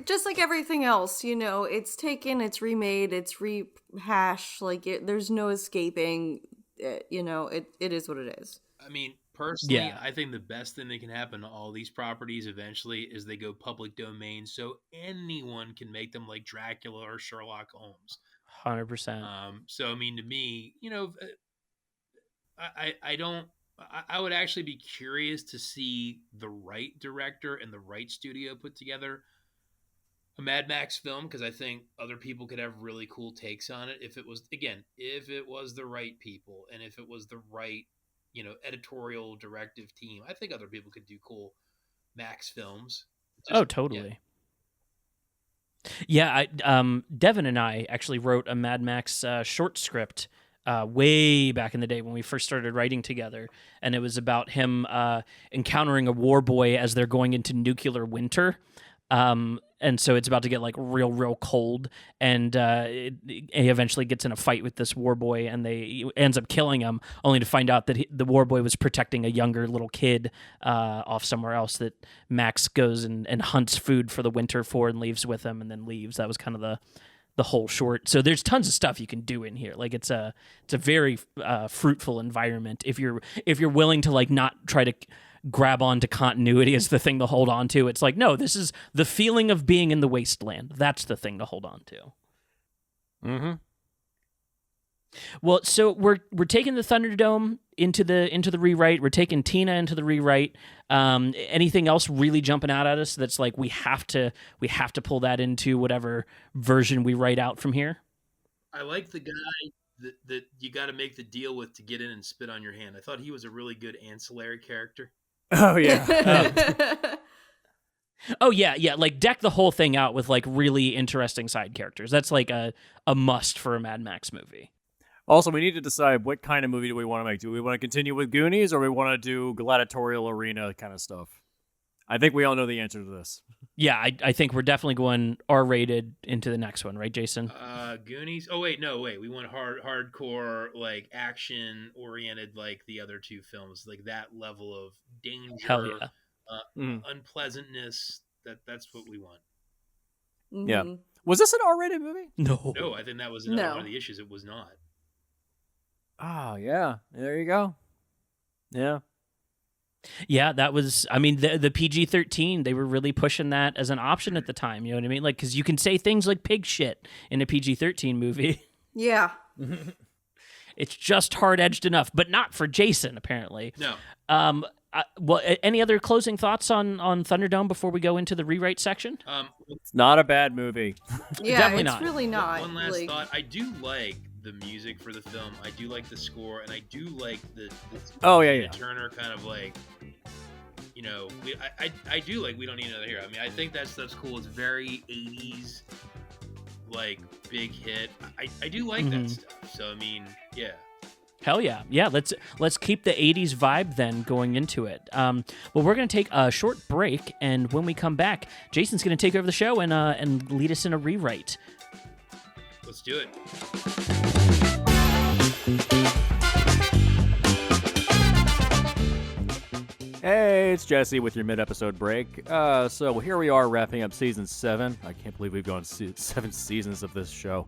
Just like everything else, it's taken, it's remade, it's rehashed. Like there's no escaping. It is what it is. I mean, personally, I think the best thing that can happen to all these properties eventually is they go public domain, so anyone can make them, like Dracula or Sherlock Holmes. 100%. So I mean, to me, I would actually be curious to see the right director and the right studio put together a Mad Max film, because I think other people could have really cool takes on it if it was the right people and if it was the right, editorial directive team. I think other people could do cool Max films. Totally. Yeah, Devin and I actually wrote a Mad Max short script way back in the day when we first started writing together, and it was about him encountering a war boy as they're going into nuclear winter. And so it's about to get like real, real cold, and he eventually gets in a fight with this war boy, and he ends up killing him, only to find out that the war boy was protecting a younger little kid off somewhere else that Max goes and hunts food for the winter for and leaves with him, and then leaves. That was kind of the whole short. So there's tons of stuff you can do in here. Like it's a very fruitful environment if you're willing to like not try to grab onto continuity as the thing to hold on to. It's like, no, this is the feeling of being in the wasteland. That's the thing to hold on to. Mm-hmm. Well, so we're taking the Thunderdome into the rewrite. We're taking Tina into the rewrite. Anything else really jumping out at us that's like we have to pull that into whatever version we write out from here? I like the guy that you got to make the deal with to get in and spit on your hand. I thought he was a really good ancillary character. Oh yeah. Oh yeah. Like deck the whole thing out with like really interesting side characters. That's like a must for a Mad Max movie. Also, we need to decide what kind of movie do we want to make. Do we want to continue with Goonies, or we want to do gladiatorial arena kind of stuff? I think we all know the answer to this. Yeah, I think we're definitely going R-rated into the next one, right, Jason? Goonies. Oh wait, no, wait. We want hardcore, like action oriented, like the other two films, like that level of danger, Hell yeah. Unpleasantness. That's what we want. Mm-hmm. Yeah. Was this an R-rated movie? No, I think that was another one of the issues. It was not. Oh yeah, there you go. Yeah. Yeah, that was, I mean, the PG-13, they were really pushing that as an option at the time, you know what I mean? Like, because you can say things like pig shit in a PG-13 movie. Yeah. It's just hard-edged enough, but not for Jason, apparently. No. Well, any other closing thoughts on Thunderdome before we go into the rewrite section? It's not a bad movie. Yeah, Definitely it's not. really not. One last thought. I do like the music for the film. I do like the score, and I do like the Turner kind of like, I do like We Don't Need Another Hero. I mean, I think that stuff's cool. It's very 80s, like, big hit. I do like that stuff. So, I mean, yeah. Hell yeah. Yeah, let's keep the 80s vibe then going into it. Well, we're going to take a short break, and when we come back, Jason's going to take over the show and lead us in a rewrite. Let's do it. Hey, it's Jesse with your mid-episode break. So here we are wrapping up season 7. I can't believe we've gone 7 seasons of this show.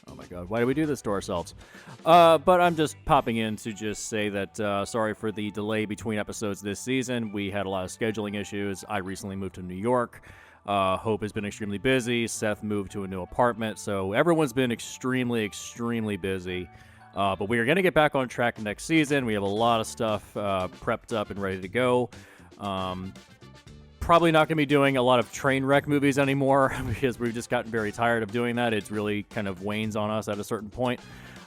Oh my god, why do we do this to ourselves? But I'm just popping in to just say that sorry for the delay between episodes this season. We had a lot of scheduling issues. I recently moved to New York. Hope has been extremely busy. Seth moved to a new apartment. So everyone's been extremely, extremely busy. But we are going to get back on track next season. We have a lot of stuff prepped up and ready to go. Probably not going to be doing a lot of train wreck movies anymore because we've just gotten very tired of doing that. It's really kind of wanes on us at a certain point.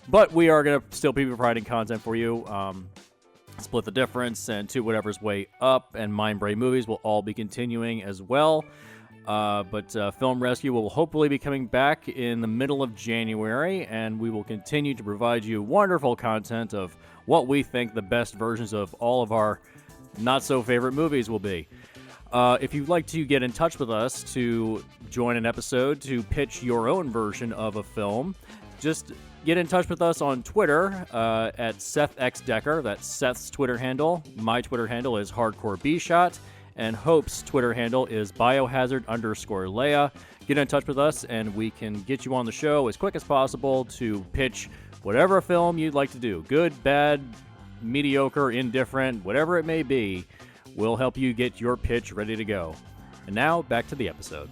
But we are going to still be providing content for you. Split the Difference and To Whatever's Way Up and Mind Brain Movies will all be continuing as well. But Film Rescue will hopefully be coming back in the middle of January, and we will continue to provide you wonderful content of what we think the best versions of all of our not-so-favorite movies will be. If you'd like to get in touch with us to join an episode, to pitch your own version of a film, just get in touch with us on Twitter at SethXDecker. That's Seth's Twitter handle. My Twitter handle is HardcoreBshot. And Hope's Twitter handle is biohazard_Leia. Get in touch with us, and we can get you on the show as quick as possible to pitch whatever film you'd like to do. Good, bad, mediocre, indifferent, whatever it may be. We'll help you get your pitch ready to go. And now, back to the episode.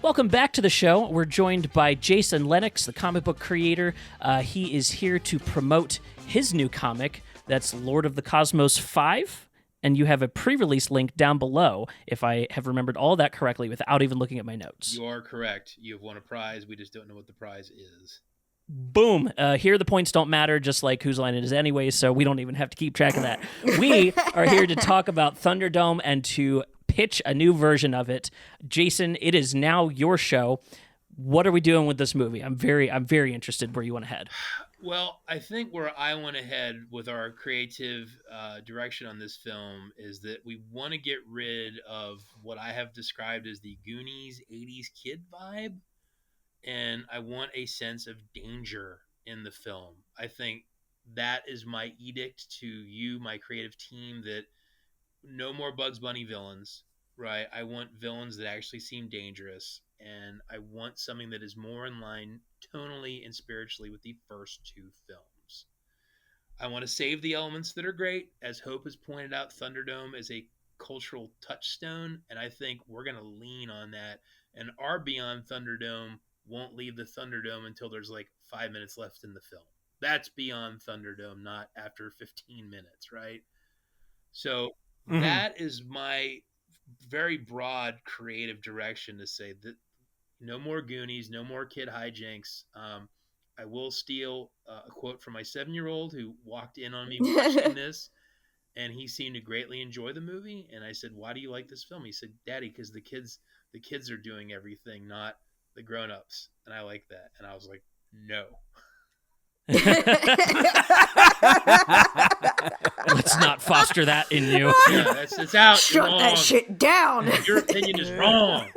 Welcome back to the show. We're joined by Jason Lenox, the comic book creator. He is here to promote his new comic. That's Lord of the Cosmos 5. And you have a pre-release link down below, if I have remembered all that correctly without even looking at my notes. You are correct. You have won a prize. We just don't know what the prize is. Boom. Here the points don't matter, just like whose line it is anyway, so we don't even have to keep track of that. We are here to talk about Thunderdome and to pitch a new version of it. Jason, it is now your show. What are we doing with this movie? I'm very interested where you want to head. Well, I think where I want to head with our creative direction on this film is that we want to get rid of what I have described as the Goonies 80s kid vibe, and I want a sense of danger in the film. I think that is my edict to you, my creative team, that no more Bugs Bunny villains, right? I want villains that actually seem dangerous, and I want something that is more in line tonally and spiritually with the first two films. I want to save the elements that are great. As Hope has pointed out, Thunderdome is a cultural touchstone, and I think we're going to lean on that. And our Beyond Thunderdome won't leave the Thunderdome until there's like 5 minutes left in the film. That's Beyond Thunderdome, not after 15 minutes, right? So that is my very broad creative direction to say that no more Goonies, no more kid hijinks. I will steal a quote from my 7-year-old who walked in on me watching this, and he seemed to greatly enjoy the movie. And I said, "Why do you like this film?" He said, "Daddy, because the kids are doing everything, not the grown-ups, and I like that." And I was like, "No." Let's not foster that in you. Yeah, it's out. Shut that shit down. Your opinion is wrong.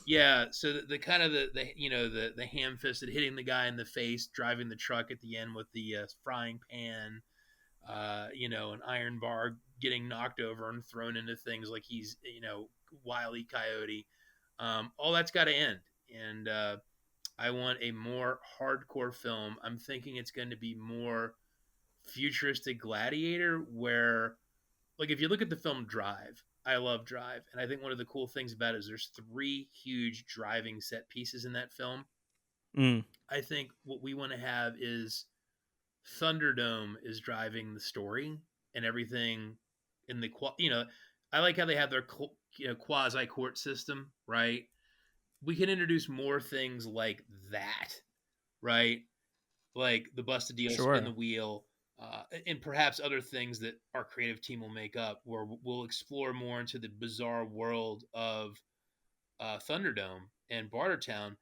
Yeah, so the kind of the ham-fisted hitting the guy in the face, driving the truck at the end with the frying pan, an iron bar getting knocked over and thrown into things like he's Wile E. Coyote. All that's got to end, and I want a more hardcore film. I'm thinking it's going to be more futuristic Gladiator, where, like, if you look at the film Drive, I love Drive, and I think one of the cool things about it is there's 3 huge driving set pieces in that film. I think what we want to have is Thunderdome is driving the story and everything in the I like how they have their quasi court system, right? We can introduce more things like that, right? Like the busted deal, spin the wheel, and perhaps other things that our creative team will make up, where we'll explore more into the bizarre world of Thunderdome and Bartertown.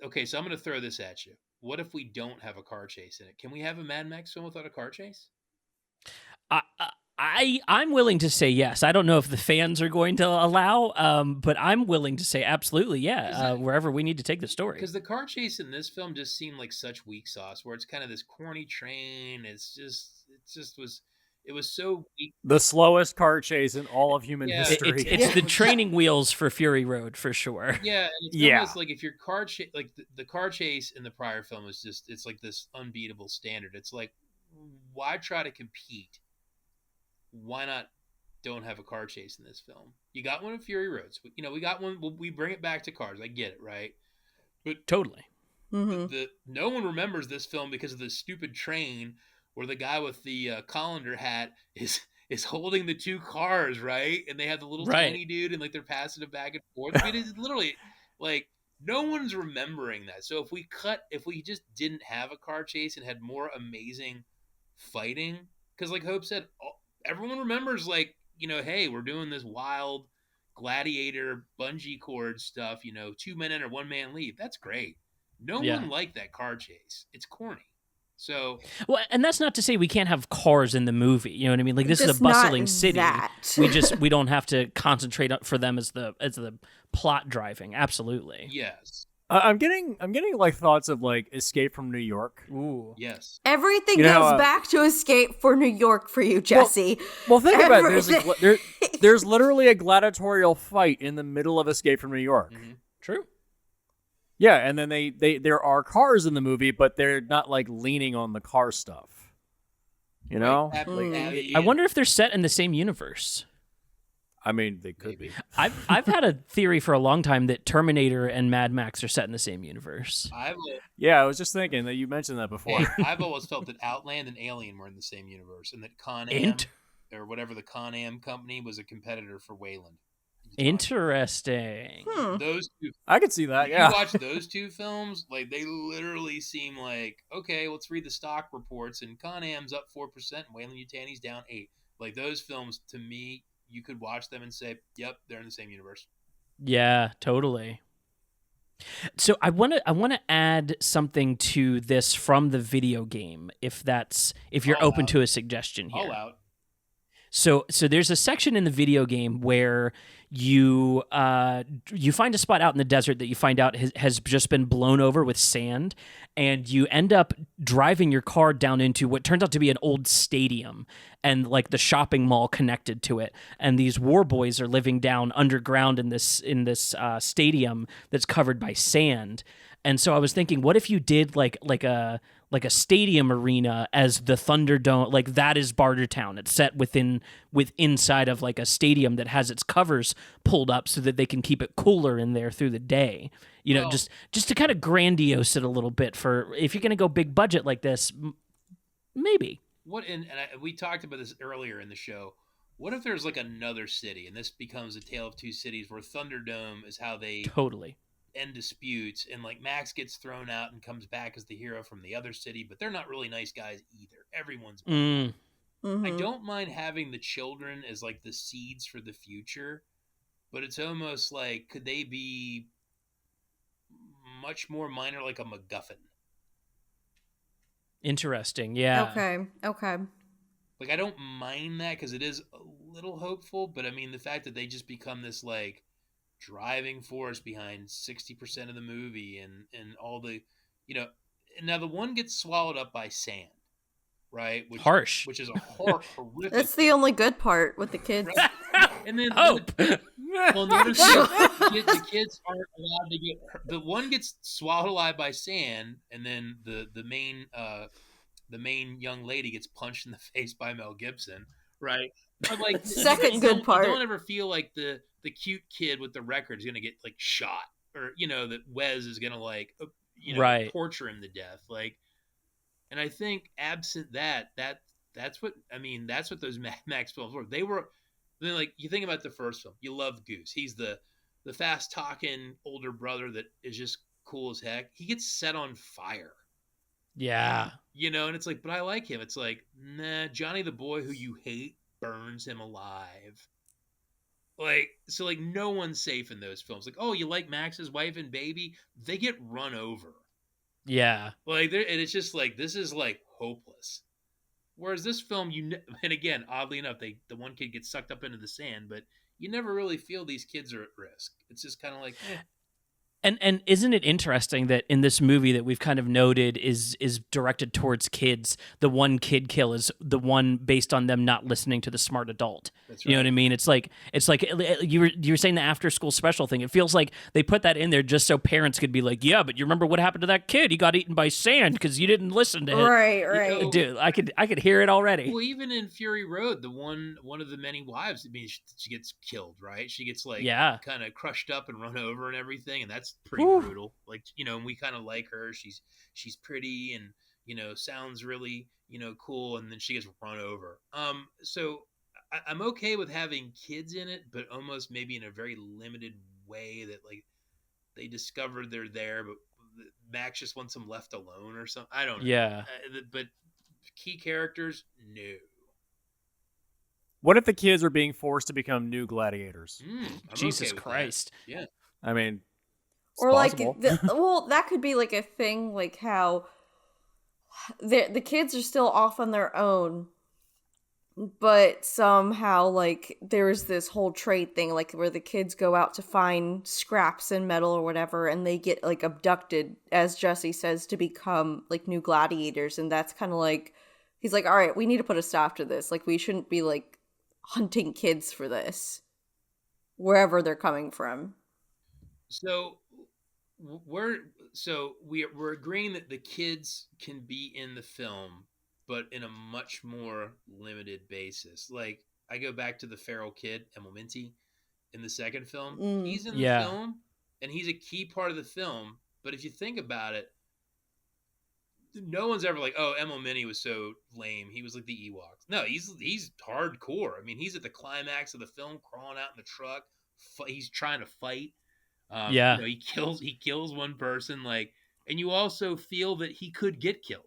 Okay, so I'm going to throw this at you. What if we don't have a car chase in it? Can we have a Mad Max film without a car chase? I'm willing to say yes. I don't know if the fans are going to allow, but I'm willing to say absolutely, yeah, wherever we need to take the story. Because the car chase in this film just seemed like such weak sauce, where it's kind of this corny train. It was so weak. The slowest car chase in all of human history. It's the training wheels for Fury Road, for sure. Yeah, and it's almost like if your car chase, like the car chase in the prior film was just, it's like this unbeatable standard. It's like, why try to compete? Why not don't have a car chase in this film? You got one in Fury Roads. We got one. We bring it back to cars. I get it, right? But totally. No one remembers this film because of the stupid train where the guy with the colander hat is holding the 2 cars, right? And they have the little tiny dude, and like they're passing it back and forth. I mean, it's literally like no one's remembering that. So if we just didn't have a car chase and had more amazing fighting, because like Hope said, everyone remembers like, hey, we're doing this wild gladiator bungee cord stuff, 2 men enter, 1 man leave. That's great. No Yeah. one liked that car chase. It's corny. So Well, and that's not to say we can't have cars in the movie. You know what I mean? Like, this is Just a bustling not city. that. We don't have to concentrate for them as the plot driving. Absolutely. yes, I'm getting like thoughts of like Escape from New York. Ooh. yes. Everything You know goes how, back to Escape for New York for you, Jesse. Well, think about it. Everything. There's literally a gladiatorial fight in the middle of Escape from New York. Mhm. True. Yeah, and then there are cars in the movie, but they're not like leaning on the car stuff. You know? I wonder if they're set in the same universe. I mean, they could be. I've had a theory for a long time that Terminator and Mad Max are set in the same universe. Yeah, I was just thinking that you mentioned that before. Hey, I've always felt that Outland and Alien were in the same universe, and that Con-Am, or whatever the Con-Am company, was a competitor for Wayland. Interesting. Those two, I could see that. if Yeah. you watch those two films, like they literally seem like, okay, let's read the stock reports, and Con-Am's up 4%, and Wayland-Yutani's down 8%. Like those films, to me, you could watch them and say, yep, they're in the same universe. Yeah, totally. So I want to add something to this from the video game, if you're All open out. to a suggestion here. All out. So there's a section in the video game where you find a spot out in the desert that you find out has just been blown over with sand, and you end up driving your car down into what turns out to be an old stadium and like the shopping mall connected to it. And these war boys are living down underground in this stadium that's covered by sand. And so I was thinking, what if you did like a stadium arena as the Thunderdome? Like that is Bartertown. It's set inside of like a stadium that has its covers pulled up so that they can keep it cooler in there through the day. Well, just to kind of grandiose it a little bit for if you're going to go big budget like this, maybe. We talked about this earlier in the show. What if there's like another city, and this becomes a tale of two cities, where Thunderdome is how they Totally. end disputes, and like Max gets thrown out and comes back as the hero from the other city, but they're not really nice guys either. Everyone's bad. Mhm. I don't mind having the children as like the seeds for the future, but it's almost like, could they be much more minor, like a MacGuffin? Interesting. Yeah. Okay. Like, I don't mind that because it is a little hopeful, but I mean, the fact that they just become this like driving force behind 60% of the movie and all the, and now the one gets swallowed up by sand, right? Harsh. Which is a horrific. That's the only good part with the kids. And then Hope. well, the other thing, the kids aren't allowed to get hurt. The one gets swallowed alive by sand, and then the main young lady gets punched in the face by Mel Gibson, right? But like Second good part. You don't ever feel like the cute kid with the record is gonna get like shot, or that Wes is gonna like Right. torture him to death, like. And I think absent that's what those Mad Max films were. They were. Then, like, you think about the first film, you love Goose. He's the fast talking older brother that is just cool as heck. He gets set on fire. Yeah. And it's like, but I like him. It's like, nah, Johnny the boy who you hate burns him alive. Like, so like no one's safe in those films. Like, oh, you like Max's wife and baby? They get run over. Yeah. Like, and it's just like, this is like hopeless. Whereas this film, and again, oddly enough, the one kid gets sucked up into the sand, but you never really feel these kids are at risk. It's just kind of like, And isn't it interesting that in this movie that we've kind of noted is directed towards kids, the one kid kill is the one based on them not listening to the smart adult. That's You know right. what I mean? It's like you were saying the after school special thing. It feels like they put that in there just so parents could be like, yeah, but you remember what happened to that kid? He got eaten by sand because you didn't listen to it. Right. Dude, I could hear it already. Well, even in Fury Road, the one of the many wives, I mean, she gets killed, right? She gets like kind of crushed up and run over and everything, and that's pretty brutal. Like, and we kind of like her. She's pretty and sounds really cool, and then she gets run over. So I'm okay with having kids in it, but almost maybe in a very limited way that like they discover they're there, but Max just wants them left alone or something. I don't know. Yeah. But key characters, no. What if the kids are being forced to become new gladiators? I'm Jesus okay with Christ. that. Yeah. I mean, it's Or like, possible. well, that could be like a thing, like how the kids are still off on their own, but somehow like there's this whole trade thing, like where the kids go out to find scraps and metal or whatever, and they get like abducted, as Jesse says, to become like new gladiators, and that's kind of like he's like, all right, we need to put a stop to this. Like we shouldn't be like hunting kids for this, wherever they're coming from. So we're agreeing that the kids can be in the film, but in a much more limited basis. Like I go back to the feral kid, Emil Minty, in the second film. He's in the film, and he's a key part of the film. But if you think about it, no one's ever like, oh, Emil Minty was so lame. He was like the Ewoks. No, he's hardcore. I mean, he's at the climax of the film, crawling out in the truck. He's trying to fight. He kills one person, like, and you also feel that he could get killed.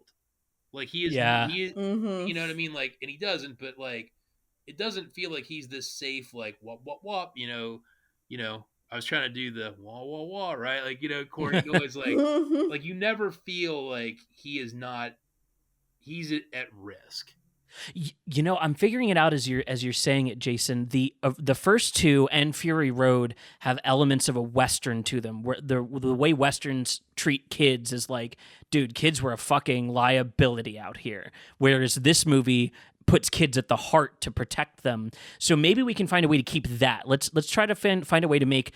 Like he is, you know what I mean? Like, and he doesn't, but like, it doesn't feel like he's this safe, like, wop, you know, I was trying to do the wah, right? Like, you know, corny noise, like you never feel like he's at risk. You know, I'm figuring it out as you're saying it, Jason. The first two and Fury Road have elements of a Western to them, where the way Westerns treat kids is like, dude, kids were a fucking liability out here. Whereas this movie puts kids at the heart to protect them. So maybe we can find a way to keep that. Let's try to find a way to make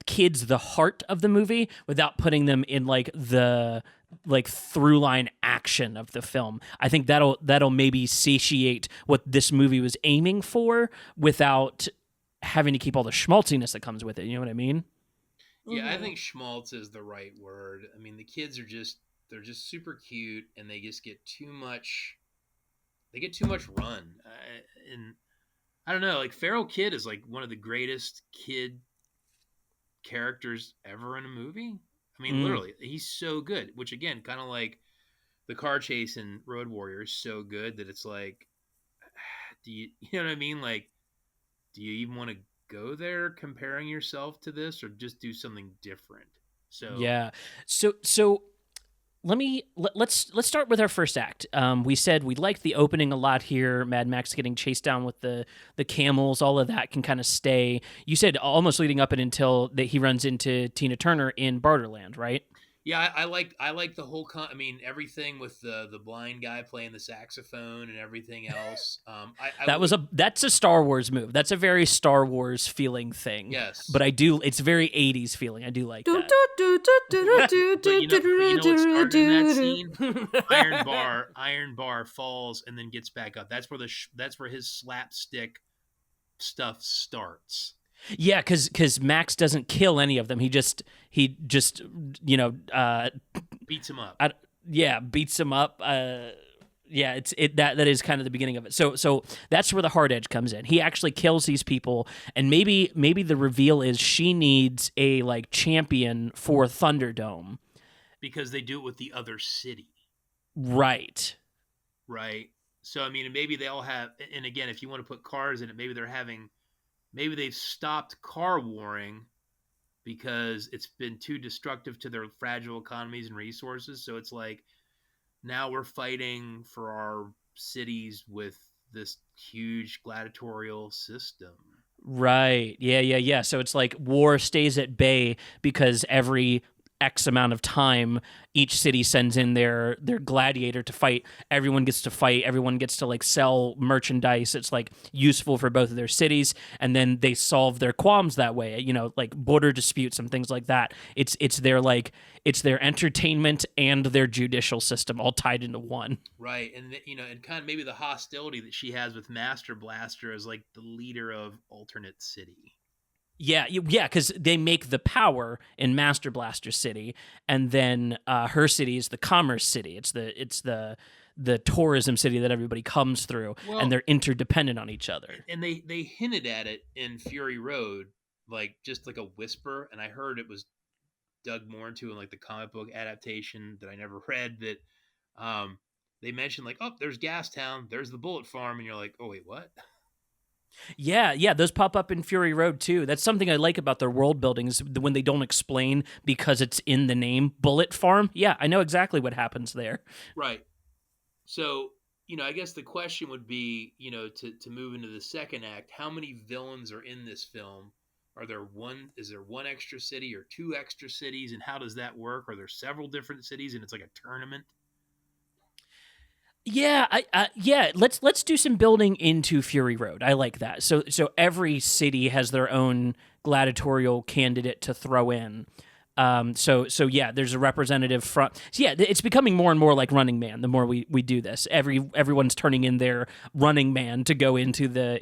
kids the heart of the movie without putting them in like the through line action of the film. I think that'll maybe satiate what this movie was aiming for without having to keep all the schmaltziness that comes with it. You know what I mean? Yeah, I think schmaltz is the right word. I mean, the kids are they're just super cute, and they just get too much. They get too much run, and I don't know. Like Feral Kid is like one of the greatest kid characters ever in a movie. I mean, literally, he's so good. Which again, kind of like the car chase in Road Warrior is so good that it's like, you know what I mean? Like, do you even want to go there comparing yourself to this, or just do something different? So yeah. So let's start with our first act. We said we liked the opening a lot here. Mad Max getting chased down with the camels, all of that can kind of stay. You said almost leading up until that he runs into Tina Turner in Barterland, right? Yeah, I like the whole I mean, everything with the blind guy playing the saxophone and everything else. That's a Star Wars move. That's a very Star Wars feling thing. Yes, but it's very 80s feeling. I do like that. But you know what started in that scene? Iron Bar falls and then gets back up. That's where his slapstick stuff starts. Yeah, because Max doesn't kill any of them. He just beats him up. Beats him up. That is kind of the beginning of it. So that's where the hard edge comes in. He actually kills these people, and maybe the reveal is she needs a like champion for Thunderdome because they do it with the other city. Right. So I mean, maybe they all have. And again, if you want to put cars in it, maybe they've stopped car warring because it's been too destructive to their fragile economies and resources. So it's like, now we're fighting for our cities with this huge gladiatorial system. Right. Yeah. So it's like war stays at bay because every X amount of time each city sends in their gladiator to fight. Everyone gets to fight. Everyone gets to like sell merchandise. It's like useful for both of their cities, and then they solve their qualms that way. You know, like border disputes and things like that. It's their entertainment and their judicial system all tied into one. Right, and and kind of maybe the hostility that she has with Master Blaster as like the leader of alternate city. Yeah, because they make the power in Master Blaster City, and then her city is the commerce city. It's the tourism city that everybody comes through, and they're interdependent on each other. And they hinted at it in Fury Road, like just like a whisper, and I heard it was dug more into in like the comic book adaptation that I never read, that they mentioned like, oh, there's Gastown, there's the Bullet Farm, and you're like, oh wait, what? Yeah, those pop up in Fury Road too. That's something I like about their world building is when they don't explain because it's in the name Bullet Farm. Yeah, I know exactly what happens there. Right. So, I guess the question would be, to move into the second act, how many villains are in this film? Is there one extra city or two extra cities, and how does that work? Are there several different cities and it's like a tournament? Yeah, yeah. Let's do some building into Fury Road. I like that. So every city has their own gladiatorial candidate to throw in. So yeah, there's a representative from. So yeah, it's becoming more and more like Running Man. The more we do this, everyone's turning in their Running Man to go into the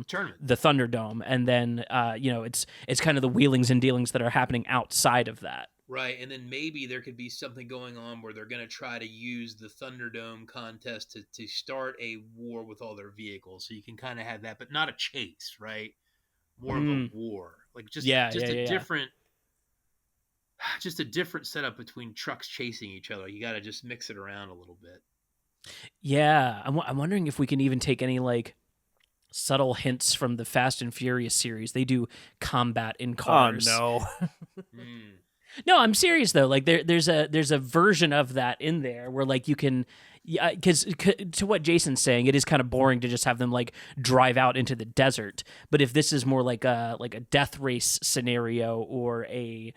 tournament, the Thunderdome, and then it's kind of the wheelings and dealings that are happening outside of that. Right, and then maybe there could be something going on where they're going to try to use the Thunderdome contest to start a war with all their vehicles. So you can kind of have that, but not a chase, right? More of a war, like different, just a different setup between trucks chasing each other. You got to just mix it around a little bit. Yeah, I'm wondering if we can even take any like subtle hints from the Fast and Furious series. They do combat in cars. Oh no. No, I'm serious though. Like there's a version of that in there where like you can, because to what Jason's saying, it is kind of boring to just have them like drive out into the desert. But if this is more like a death race scenario or a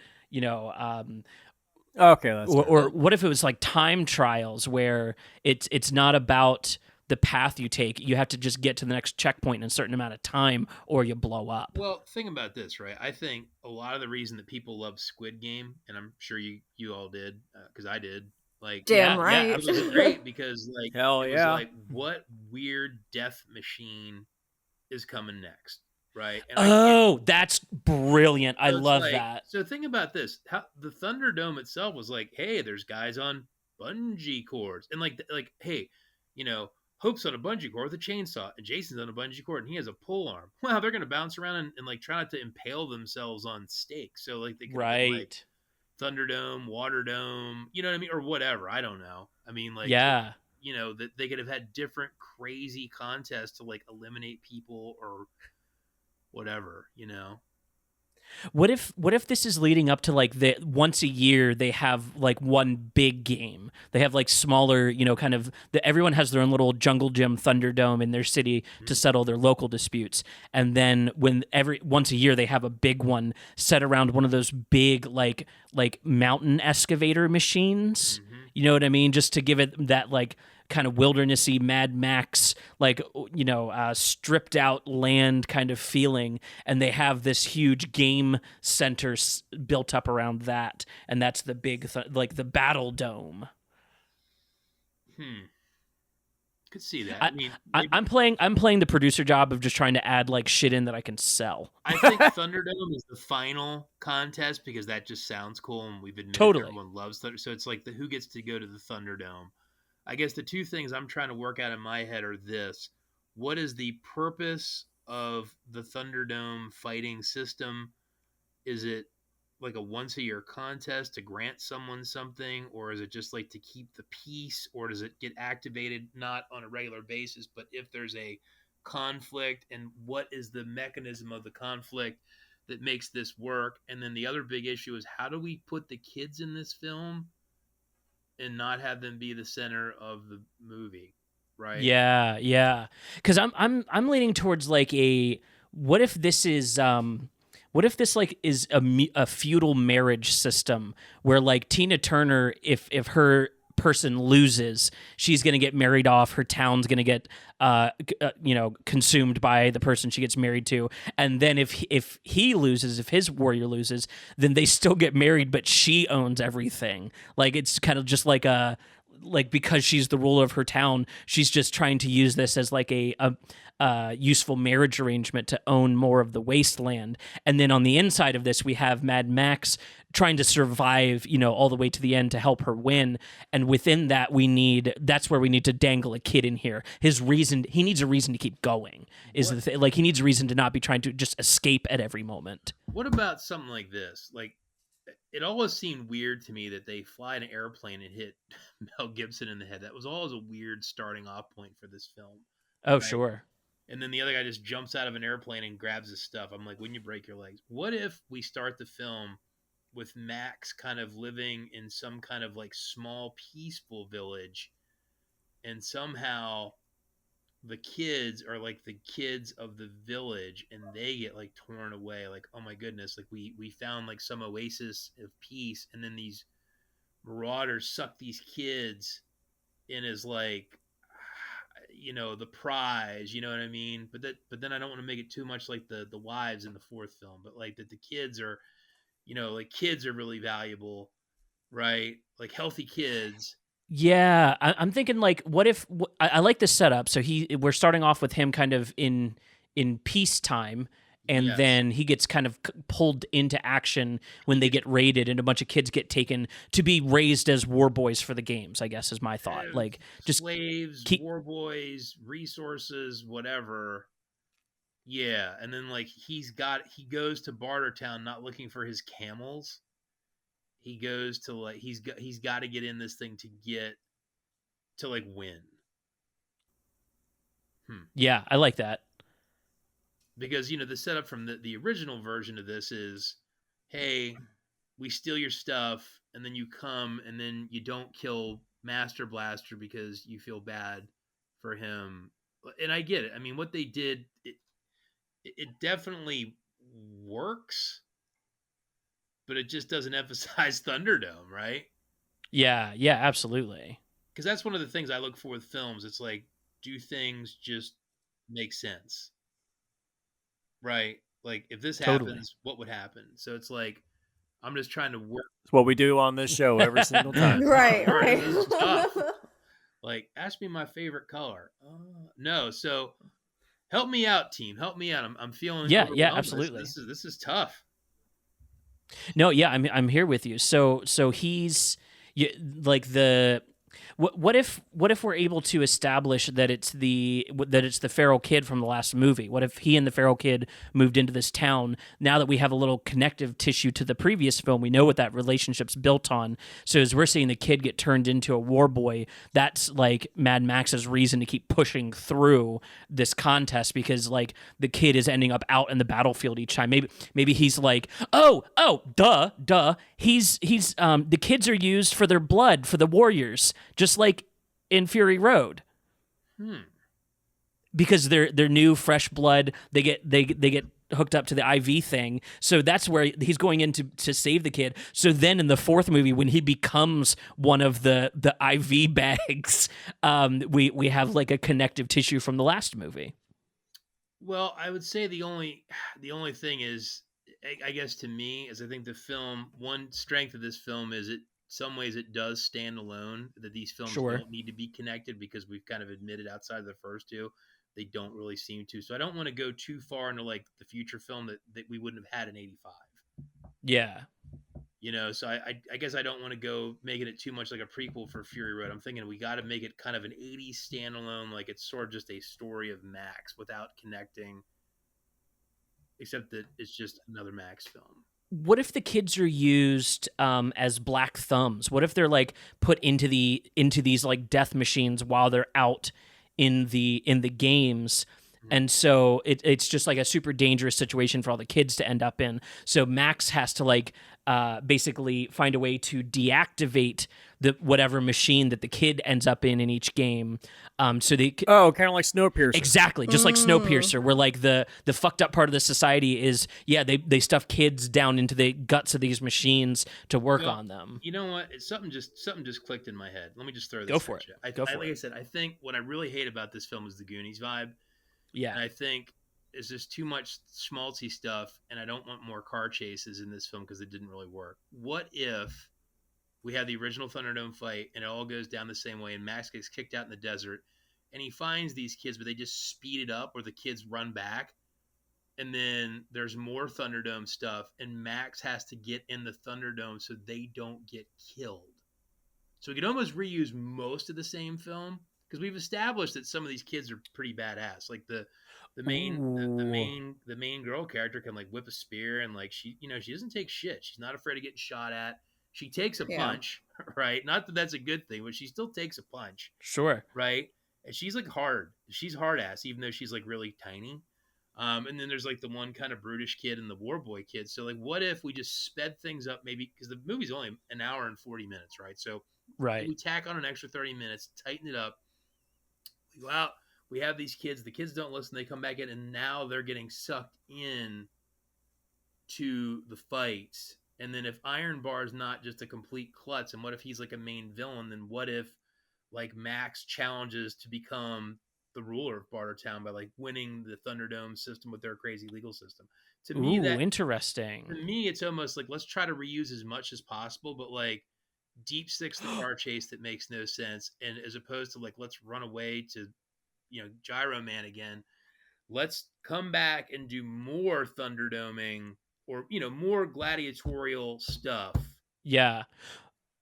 okay, that's or what if it was like time trials where it's not about the path you take. You have to just get to the next checkpoint in a certain amount of time or you blow up. Well, think about this, right? I think a lot of the reason that people love Squid Game, and I'm sure you all did, because I did, like, damn right. It was great because like, hell it yeah, was like, what weird death machine is coming next, right? And that's brilliant. So I love like, that. So think about this: how the Thunderdome itself was like, hey, there's guys on bungee cords, and like, hey, Hope's on a bungee cord with a chainsaw, and Jason's on a bungee cord, and he has a pole arm. Wow, they're gonna bounce around and like try not to impale themselves on stakes. So like they could have been, like, Thunderdome, Waterdome, you know what I mean, or whatever. I don't know. I mean, like, yeah, that they could have had different crazy contests to like eliminate people or whatever. What if this is leading up to like the once a year they have like one big game. They have like smaller, kind of everyone has their own little jungle gym Thunderdome in their city to settle their local disputes. And then once a year they have a big one set around one of those big like mountain excavator machines. Mm-hmm. You know what I mean? Just to give it that like kind of wildernessy Mad Max, like stripped out land kind of feeling, and they have this huge game center built up around that, and that's the big like the Battle Dome. Could see that. I'm playing the producer job of just trying to add like shit in that I can sell. I think Thunderdome is the final contest because that just sounds cool, and we've admitted everyone loves Thunder. So it's like who gets to go to the Thunderdome. I guess the two things I'm trying to work out in my head are this: what is the purpose of the Thunderdome fighting system? Is it like a once-a-year contest to grant someone something, or is it just like to keep the peace, or does it get activated not on a regular basis, but if there's a conflict, and what is the mechanism of the conflict that makes this work? And then the other big issue is how do we put the kids in this film and not have them be the center of the movie, right? Yeah. Because I'm leaning towards like what if this is like is a feudal marriage system where like Tina Turner, if her person loses, she's going to get married off, her town's going to get consumed by the person she gets married to, and then if his warrior loses, then they still get married, but she owns everything. Like it's kind of just like because she's the ruler of her town, she's just trying to use this as like a useful marriage arrangement to own more of the wasteland. And then on the inside of this, we have Mad Max trying to survive, all the way to the end to help her win. And within that, that's where we need to dangle a kid in here. He needs a reason to keep going. Like he needs a reason to not be trying to just escape at every moment. What about something like this? Like it always seemed weird to me that they fly an airplane and hit Mel Gibson in the head. That was always a weird starting off point for this film, Oh, right? sure. And then the other guy just jumps out of an airplane and grabs his stuff. I'm like, wouldn't you break your legs? What if we start the film with Max kind of living in some kind of like small, peaceful village, and somehow the kids are like the kids of the village and they get like torn away, like, oh my goodness, like we found like some oasis of peace, and then these marauders suck these kids in as like, the prize, you know what I mean? But then I don't want to make it too much like the wives in the fourth film, but like that the kids are, like kids are really valuable, right? Like healthy kids. Yeah, I'm thinking like, what if I like this setup? So we're starting off with him kind of in peacetime, and Yes. then he gets kind of pulled into action when they get raided, and a bunch of kids get taken to be raised as war boys for the games. I guess is my thought. Like just slaves, war boys, resources, whatever. Yeah, and then like he goes to Bartertown not looking for his camels. He goes to like he's got to get in this thing to like win. Yeah, I like that. Because the setup from the original version of this is, hey, we steal your stuff, and then you come and then you don't kill Master Blaster because you feel bad for him. And I get it. I mean, what they did, it definitely works, but it just doesn't emphasize Thunderdome, right? Yeah, absolutely. Because that's one of the things I look for with films. It's like, do things just make sense? Right? Like, if this happens, what would happen? So it's like, I'm just trying to work. It's what we do on this show every single time. Right. This is tough. Like, ask me my favorite color. No, so help me out, team. Help me out. I'm feeling Yeah, overwhelmed. absolutely. This is tough. No, yeah, I'm here with you. So he's like the what if we're able to establish that it's the feral kid from the last movie? What if he and the feral kid moved into this town? Now that we have a little connective tissue to the previous film, we know what that relationship's built on. So as we're seeing the kid get turned into a war boy, that's like Mad Max's reason to keep pushing through this contest, because like the kid is ending up out in the battlefield each time. Maybe he's like, oh, duh. He's the kids are used for their blood for the warriors, just like in Fury Road. Because they're new, fresh blood. They get hooked up to the IV thing. So that's where he's going in to save the kid. So then in the fourth movie, when he becomes one of the IV bags, we have like a connective tissue from the last movie. Well, I would say the only thing is, I guess to me, is I think the film, one strength of this film is some ways it does stand alone, that these films don't need to be connected, because we've kind of admitted outside of the first two, they don't really seem to. So I don't want to go too far into like the future film that we wouldn't have had in 85. Yeah. So I guess I don't want to go making it too much like a prequel for Fury Road. I'm thinking we got to make it kind of an 80s standalone, like it's sort of just a story of Max without connecting, except that it's just another Max film. What if the kids are used as black thumbs? What if they're like put into these like death machines while they're out in the games? And so it's just like a super dangerous situation for all the kids to end up in. So Max has to like basically find a way to deactivate the whatever machine that the kid ends up in each game. So they kind of like Snowpiercer. Exactly, just like Snowpiercer, where like the fucked up part of the society is they stuff kids down into the guts of these machines to work on them. You know what? Something just clicked in my head. Let me just throw this. Go for it. Like I said, I think what I really hate about this film is the Goonies vibe. Yeah. And I think it's just too much schmaltzy stuff, and I don't want more car chases in this film because it didn't really work. What if we have the original Thunderdome fight and it all goes down the same way, and Max gets kicked out in the desert, and he finds these kids, but they just speed it up, or the kids run back, and then there's more Thunderdome stuff, and Max has to get in the Thunderdome so they don't get killed. So we could almost reuse most of the same film, because we've established that some of these kids are pretty badass. Like Ooh. the main girl character can like whip a spear, and like she she doesn't take shit. She's not afraid of getting shot at. She takes a Yeah. punch, right? Not that that's a good thing, but she still takes a punch, Sure. right? And she's like she's hard ass, even though she's like really tiny. And then there's like the one kind of brutish kid and the war boy kid. So like, what if we just sped things up, maybe because the movie's only an hour and 40 minutes, right? So Right. we tack on an extra 30 minutes, tighten it up. We go out, we have these kids. The kids don't listen. They come back in, and now they're getting sucked in to the fight. And then if Iron Bar is not just a complete klutz, and what if he's like a main villain? Then what if like Max challenges to become the ruler of Bartertown by like winning the Thunderdome system with their crazy legal system? To me, Ooh, interesting. to me, it's almost like let's try to reuse as much as possible, but like deep six the car chase that makes no sense, and as opposed to like let's run away to Gyro Man again. Let's come back and do more Thunderdoming or more gladiatorial stuff. Yeah.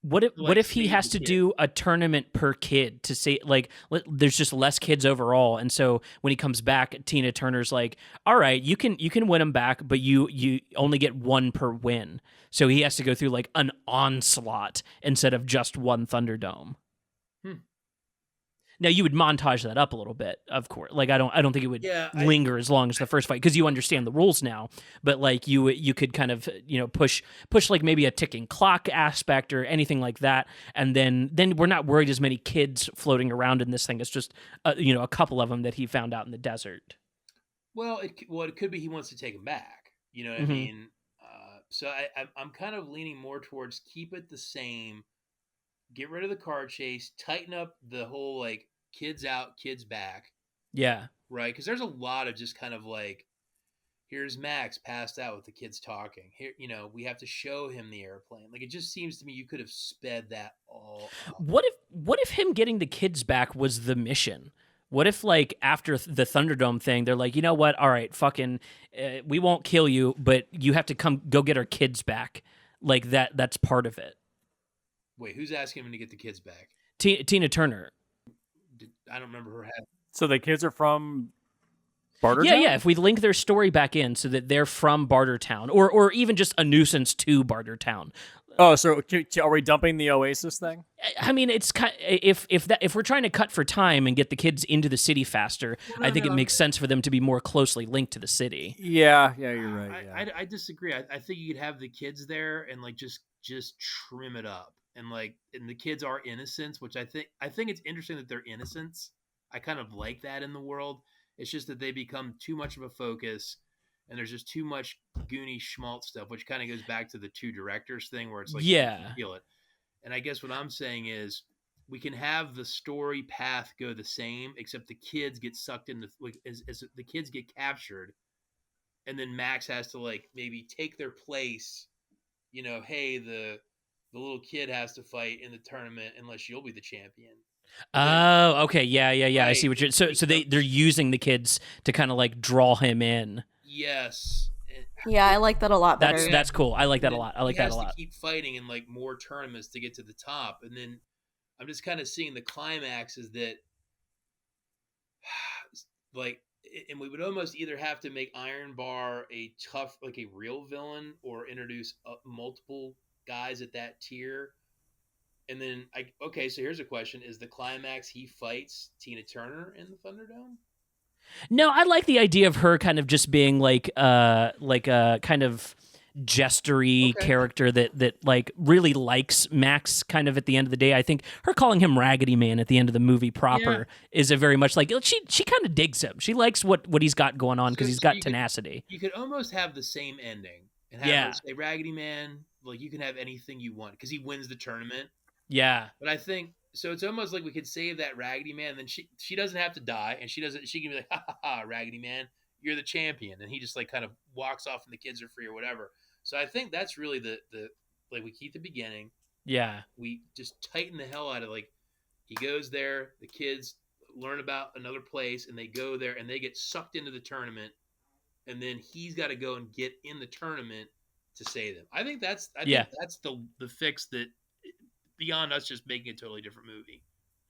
What if he save has the to kid. do a tournament per kid to say like there's just less kids overall, and so when he comes back, Tina Turner's like, all right, you can win him back, but you only get one per win, so he has to go through like an onslaught instead of just one Thunderdome. Now you would montage that up a little bit, of course. Like I don't think it would linger as long as the first fight because you understand the rules now. But like you could kind of push like maybe a ticking clock aspect or anything like that, and then we're not worried as many kids floating around in this thing. It's just a couple of them that he found out in the desert. Well, it could be he wants to take him back. You know what I mean? So I'm kind of leaning more towards keep it the same, get rid of the car chase, tighten up the whole like kids out, kids back. Yeah. Right? Because there's a lot of just kind of like, here's Max passed out with the kids talking. Here, we have to show him the airplane. Like it just seems to me you could have sped that all up. What if him getting the kids back was the mission? What if like after the Thunderdome thing, they're like, you know what? All right, fucking, we won't kill you, but you have to go get our kids back. Like that's part of it. Wait, who's asking him to get the kids back? Tina Turner. I don't remember her having. So the kids are from Bartertown? Yeah. If we link their story back in so that they're from Bartertown, or even just a nuisance to Bartertown. Oh, so are we dumping the Oasis thing? I mean, it's if we're trying to cut for time and get the kids into the city faster, I think it makes sense for them to be more closely linked to the city. Yeah, you're right. Yeah. I disagree. I think you could have the kids there and like just trim it up. And the kids are innocents, which I think it's interesting that they're innocents. I kind of like that in the world. It's just that they become too much of a focus, and there's just too much Goonie schmaltz stuff, which kind of goes back to the two directors thing, where it's like, you feel it. And I guess what I'm saying is, we can have the story path go the same, except the kids get sucked in as the kids get captured, and then Max has to like maybe take their place. Hey, the little kid has to fight in the tournament unless you'll be the champion. Oh, okay. Yeah. Right. I see what you're... So they're using the kids to kind of like draw him in. Yes. Yeah, I like that a lot better. That's cool. I like that a lot. I like that a lot. He has to keep fighting in like more tournaments to get to the top. And then I'm just kind of seeing the climax is that like, and we would almost either have to make Iron Bar a tough, like a real villain, or introduce multiple guys at that tier. And then so here's a question: is the climax he fights Tina Turner in the Thunderdome? No, I like the idea of her kind of just being like a kind of jestery character that like really likes Max kind of at the end of the day. I think her calling him Raggedy Man at the end of the movie proper is a very much like she kind of digs him. She likes what he's got going on because he's got tenacity. You could almost have the same ending and have her say Raggedy Man. Like you can have anything you want because he wins the tournament. Yeah. But I think so. It's almost like we could save that Raggedy Man. Then she doesn't have to die, and she can be like, ha ha ha, Raggedy Man, you're the champion, and he just like kind of walks off, and the kids are free or whatever. So I think that's really the like we keep the beginning. Yeah. We just tighten the hell out of like he goes there, the kids learn about another place, and they go there, and they get sucked into the tournament, and then he's got to go and get in the tournament to save them. I think that's the fix that beyond us just making a totally different movie.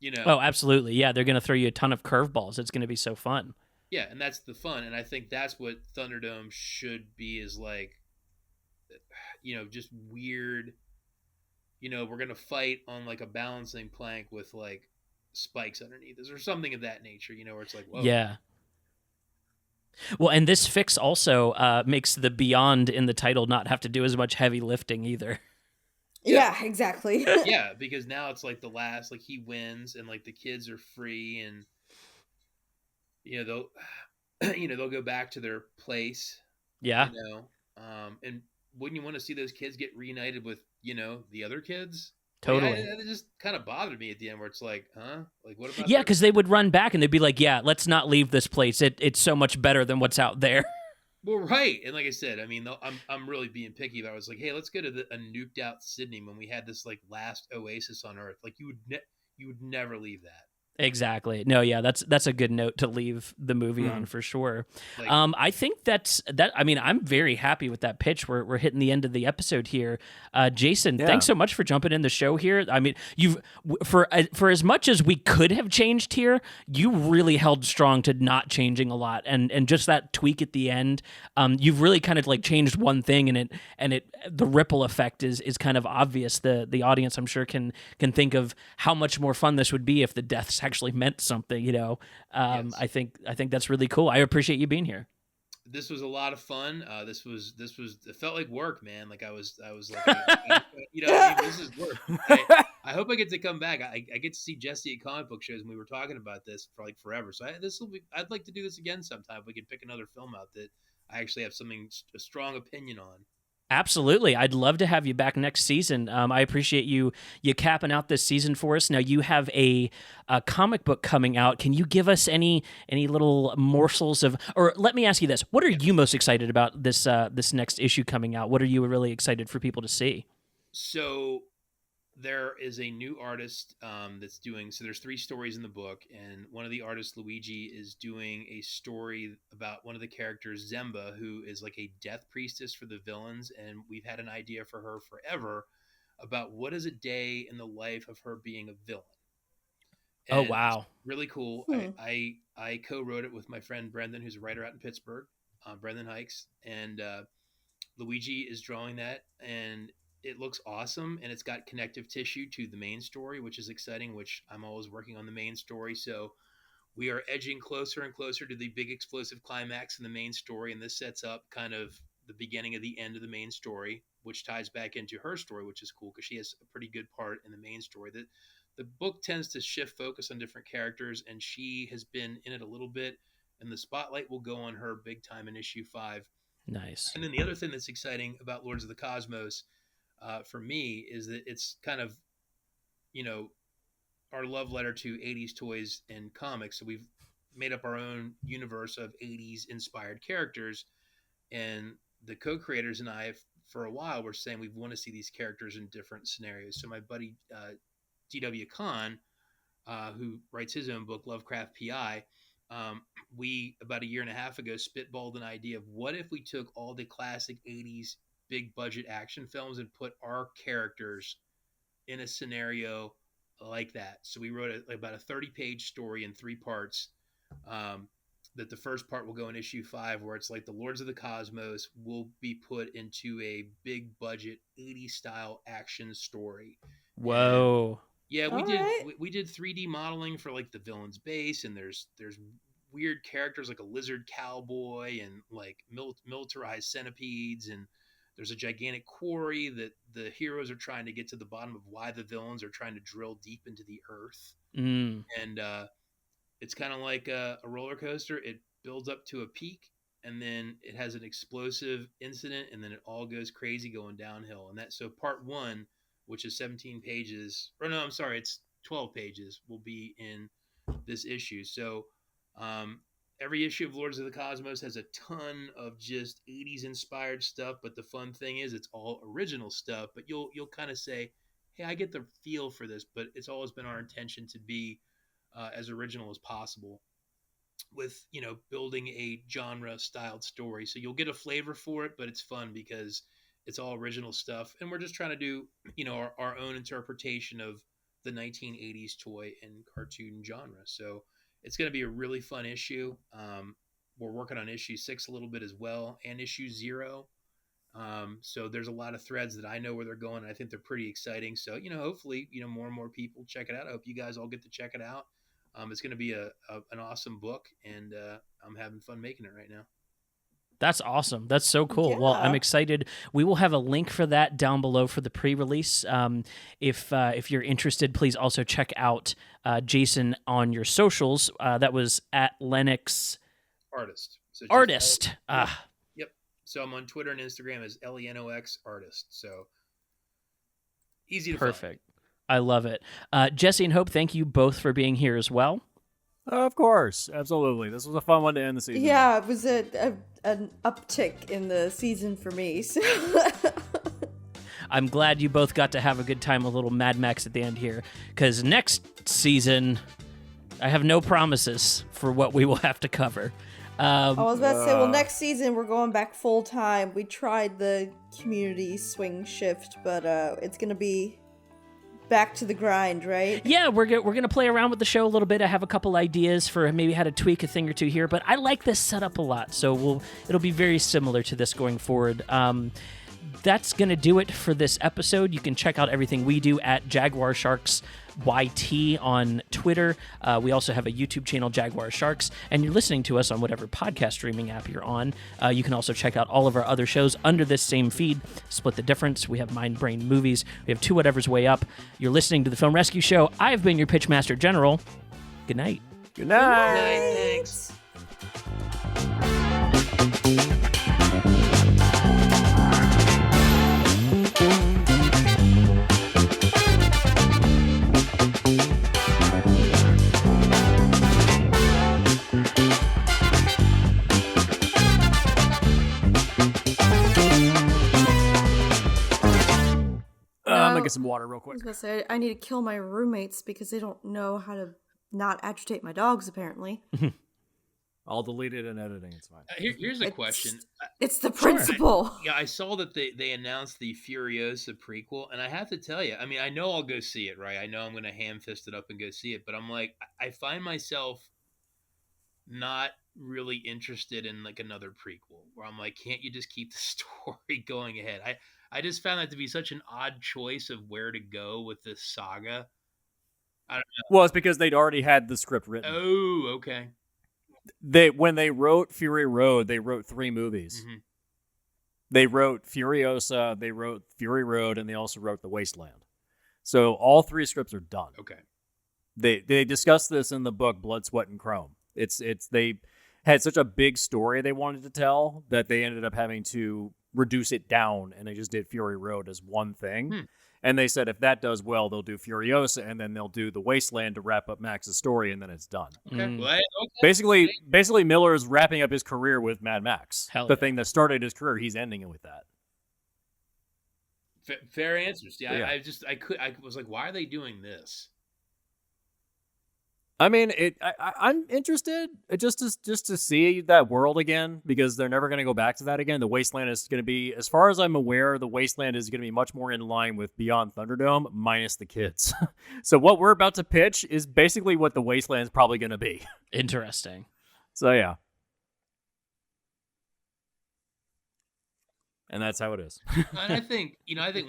You know, Oh, absolutely. Yeah, they're going to throw you a ton of curveballs. It's going to be so fun. yeah, and that's the fun, and I think that's what Thunderdome should be, is like, just weird. We're gonna fight on like a balancing plank with like spikes underneath us or something of that nature. Where it's like, whoa, Yeah. Well, and this fix also makes the beyond in the title not have to do as much heavy lifting either. yeah, Yeah, exactly. yeah, because now it's like the last, like he wins, and like the kids are free, and they'll, they'll go back to their place, Yeah, and wouldn't you want to see those kids get reunited with the other kids? Like, totally. it just kind of bothered me at the end, where it's like, huh? Like, what about Yeah, their? because they would run back and they'd be like, "Yeah, let's not leave this place. It's so much better than what's out there." Well, right, and like I said, I mean, I'm really being picky. But I was like, hey, let's go to a nuked out Sydney when we had this like last oasis on Earth. Like you would never leave that. Exactly. No, yeah, that's a good note to leave the movie on for sure. Like, I think that. I mean, I'm very happy with that pitch. We're hitting the end of the episode here. Jason, Yeah. thanks so much for jumping in the show here. I mean, for as much as we could have changed here, you really held strong to not changing a lot, and just that tweak at the end. You've really kind of like changed one thing, and it the ripple effect is kind of obvious. The audience, I'm sure, can think of how much more fun this would be if the deaths actually meant something. Yes. I think that's really cool. I appreciate you being here. This was a lot of fun. This was it felt like work, man. Like I was like, this is work. I hope I get to come back. I get to see Jesse at comic book shows, and we were talking about this for like forever. So I'd like to do this again sometime. If we could pick another film out that I actually have a strong opinion on. Absolutely. I'd love to have you back next season. I appreciate you capping out this season for us. Now you have a comic book coming out. Can you give us any little morsels of, or let me ask you this. What are you most excited about this next issue coming out? What are you really excited for people to see? So there is a new artist that's doing, so there's 3 stories in the book, and one of the artists, Luigi, is doing a story about one of the characters, Zemba, who is like a death priestess for the villains, and we've had an idea for her forever about what is a day in the life of her being a villain. Oh, And it's wow. really cool. Hmm. I co-wrote it with my friend Brendan, who's a writer out in Pittsburgh, Brendan Hikes, and Luigi is drawing that, and it looks awesome, and it's got connective tissue to the main story, which is exciting, which I'm always working on the main story. So we are edging closer and closer to the big explosive climax in the main story, and this sets up kind of the beginning of the end of the main story, which ties back into her story, which is cool because she has a pretty good part in the main story. The book tends to shift focus on different characters, and she has been in it a little bit, and the spotlight will go on her big time in issue 5. Nice. And then the other thing that's exciting about Lords of the Cosmos, for me, is that it's kind of, our love letter to 80s toys and comics. So we've made up our own universe of 80s inspired characters. And the co-creators and I, for a while, were saying we want to see these characters in different scenarios. So my buddy, D.W. Kahn, who writes his own book, Lovecraft P.I., we, about a year and a half ago, spitballed an idea of what if we took all the classic 80s big budget action films and put our characters in a scenario like that. So we wrote about a 30-page story in 3 parts. That the first part will go in issue 5, where it's like the Lords of the Cosmos will be put into a big budget 80s style action story. Whoa. Yeah, All right. we did 3D modeling for like the villain's base, and there's weird characters like a lizard cowboy and like militarized centipedes, and there's a gigantic quarry that the heroes are trying to get to the bottom of, why the villains are trying to drill deep into the earth. Mm. And it's kind of like a roller coaster. It builds up to a peak, and then it has an explosive incident, and then it all goes crazy going downhill. And so part 1, which is 17 pages, or no, I'm sorry, it's 12 pages, will be in this issue. So every issue of Lords of the Cosmos has a ton of just 80s inspired stuff, but the fun thing is it's all original stuff. But you'll kind of say, hey, I get the feel for this, but it's always been our intention to be as original as possible with, building a genre styled story. So you'll get a flavor for it, but it's fun because it's all original stuff, and we're just trying to do, our own interpretation of the 1980s toy and cartoon genre. So it's going to be a really fun issue. We're working on issue 6 a little bit as well, and issue 0. So there's a lot of threads that I know where they're going. I think they're pretty exciting. So, hopefully, more and more people check it out. I hope you guys all get to check it out. It's going to be an awesome book, and I'm having fun making it right now. That's awesome. That's so cool. Well, I'm excited. We will have a link for that down below for the pre-release. If you're interested, please also check out Jason on your socials. That was at Lenox Artist. So Artist. Yep. So I'm on Twitter and Instagram as Lenox Artist. So easy to Perfect. I love it. Jesse and Hope, thank you both for being here as well. Of course, absolutely. This was a fun one to end the season. Yeah, it was an uptick in the season for me. So. I'm glad you both got to have a good time with little Mad Max at the end here, because next season, I have no promises for what we will have to cover. I was about to say, well, next season we're going back full time. We tried the community swing shift, but it's gonna be back to the grind, right? Yeah, we're gonna play around with the show a little bit. I have a couple ideas for maybe how to tweak a thing or two here, but I like this setup a lot, so it'll be very similar to this going forward. That's gonna do it for this episode. You can check out everything we do at Jaguar Sharks YT on Twitter. We also have a YouTube channel, Jaguar Sharks, and you're listening to us on whatever podcast streaming app you're on. You can also check out all of our other shows under this same feed. Split the Difference. We have Mind Brain Movies. We have Two Whatever's Way Up. You're listening to the Film Rescue Show. I've been your Pitchmaster General. Good night. Good night. Good night. Thanks. I'm gonna get some water real I quick. was gonna say, I need to kill my roommates because they don't know how to not agitate my dogs, apparently. I'll delete it in editing. It's fine. Here's a question. It's the principle. I saw that they announced the Furiosa prequel, and I have to tell you, I mean, I know I'll go see it, right? I know I'm going to ham-fist it up and go see it, but I'm like, I find myself not really interested in like another prequel, where I'm like, can't you just keep the story going ahead? I just found that to be such an odd choice of where to go with this saga. I don't know. Well, it's because they'd already had the script written. Oh, okay. When they wrote Fury Road, they wrote 3 movies. Mm-hmm. They wrote Furiosa, they wrote Fury Road, and they also wrote The Wasteland. So all 3 scripts are done. Okay. They discussed this in the book Blood, Sweat, and Chrome. They had such a big story they wanted to tell that they ended up having to reduce it down, and they just did Fury Road as one thing. And they said if that does well, they'll do Furiosa, and then they'll do The Wasteland to wrap up Max's story, and then it's done. Okay. Well, okay. Basically, Miller is wrapping up his career with Mad Max. Hell the yeah. thing that started his career, he's ending it with that. Fair answers. Yeah, Yeah. I was like, why are they doing this? I mean, I'm interested just to see that world again, because they're never going to go back to that again. The Wasteland is going to be, as far as I'm aware, the Wasteland is going to be much more in line with Beyond Thunderdome, minus the kids. So what we're about to pitch is basically what the Wasteland is probably going to be. Interesting. So yeah. And that's how it is. And I think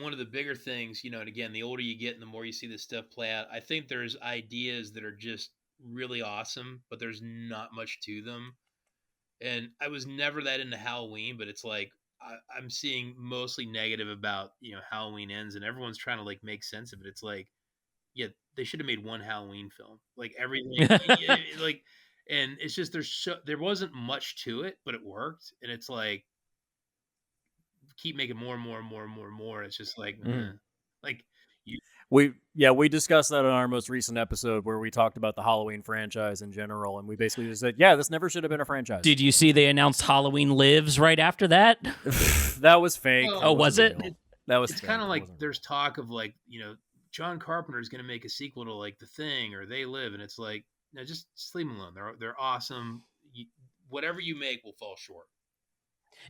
one of the bigger things, and again, the older you get and the more you see this stuff play out, I think there's ideas that are just really awesome, but there's not much to them. And I was never that into Halloween, but it's like I'm seeing mostly negative about Halloween Ends, and everyone's trying to like make sense of it. It's like, yeah, they should have made one Halloween film, like everything, like, and it's just there wasn't much to it, but it worked, and it's like keep making more and more and more and more and more. It's just like, like you. We discussed that on our most recent episode where we talked about the Halloween franchise in general, and we basically just said, yeah, this never should have been a franchise. Did you see they announced Halloween Lives right after that? That was fake. Well, Oh, was it? Real. That was. It's fake. kind of It like wasn't there's talk of like John Carpenter is going to make a sequel to like The Thing or They Live, and it's like, no, just leave them alone. They're awesome. Whatever you make will fall short.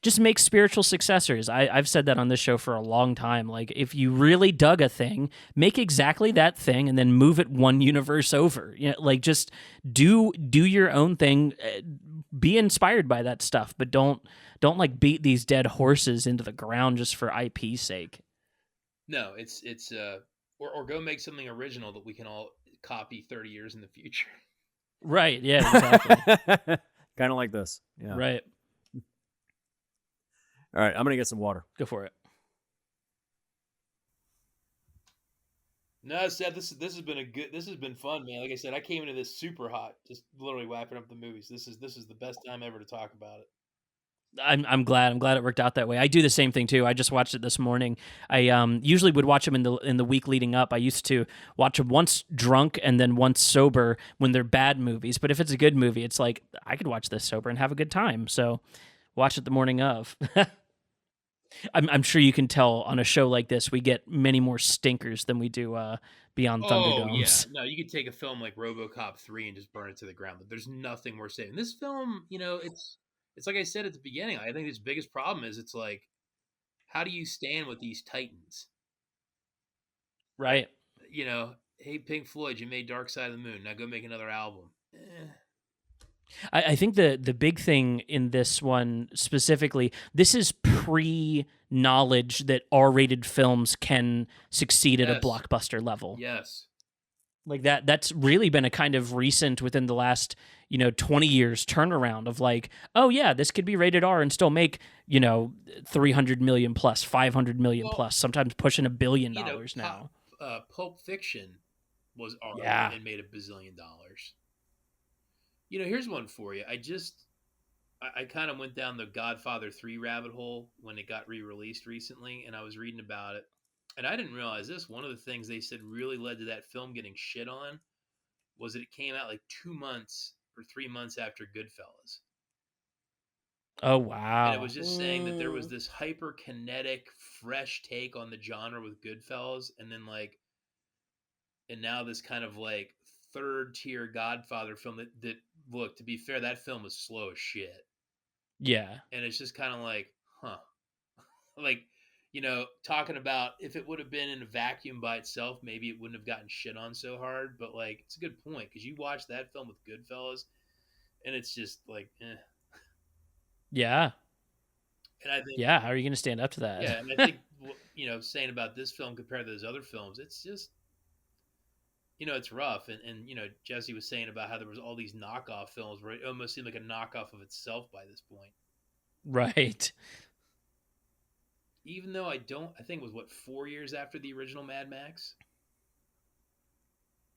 Just make spiritual successors. I've said that on this show for a long time. Like, if you really dug a thing, make exactly that thing and then move it one universe over. You know, like, just do your own thing. Be inspired by that stuff, but don't like beat these dead horses into the ground just for IP's sake. No, it's or go make something original that we can all copy 30 years in the future. Right. Yeah, exactly. Kind of like this. Yeah. Right. All right, I'm going to get some water. Go for it. No, Seth, this has been fun, man. Like I said, I came into this super hot, just literally wrapping up the movies. This is the best time ever to talk about it. I'm glad it worked out that way. I do the same thing too. I just watched it this morning. I usually would watch them in the week leading up. I used to watch them once drunk and then once sober when they're bad movies. But if it's a good movie, it's like I could watch this sober and have a good time. So watch it the morning of. I'm sure you can tell on a show like this we get many more stinkers than we do beyond Thunderdomes. Yeah. No, you could take a film like RoboCop 3 and just burn it to the ground. But there's nothing worth saying. This film, it's like I said at the beginning. I think his biggest problem is it's like, how do you stand with these titans? Right. Hey, Pink Floyd, you made Dark Side of the Moon. Now go make another album. I think the big thing in this one specifically, this is pre-knowledge that R-rated films can succeed at a blockbuster level. Yes. Like that's really been a kind of recent within the last 20 years turnaround of like, oh yeah, this could be rated R and still make 300 million plus, 500 million plus, sometimes pushing $1 billion now. Pulp Fiction was R and made $1 bazillion. Here's one for you. I kind of went down the Godfather 3 rabbit hole when it got re-released recently, and I was reading about it. And I didn't realize this. One of the things they said really led to that film getting shit on was that it came out like 2 months or 3 months after Goodfellas. Oh, wow. And it was just saying that there was this hyper-kinetic, fresh take on the genre with Goodfellas, and then and now this kind of like third-tier Godfather film that look, to be fair, that film was slow as shit. Yeah. And it's just kind of like, huh. Like, talking about if it would have been in a vacuum by itself, maybe it wouldn't have gotten shit on so hard. But like, it's a good point because you watch that film with Goodfellas, and it's just like, eh. Yeah. And I think, yeah, how are you going to stand up to that? Yeah, and I think saying about this film compared to those other films, it's just, it's rough. And Jesse was saying about how there was all these knockoff films where it almost seemed like a knockoff of itself by this point. Right. Even though I think it was 4 years after the original Mad Max?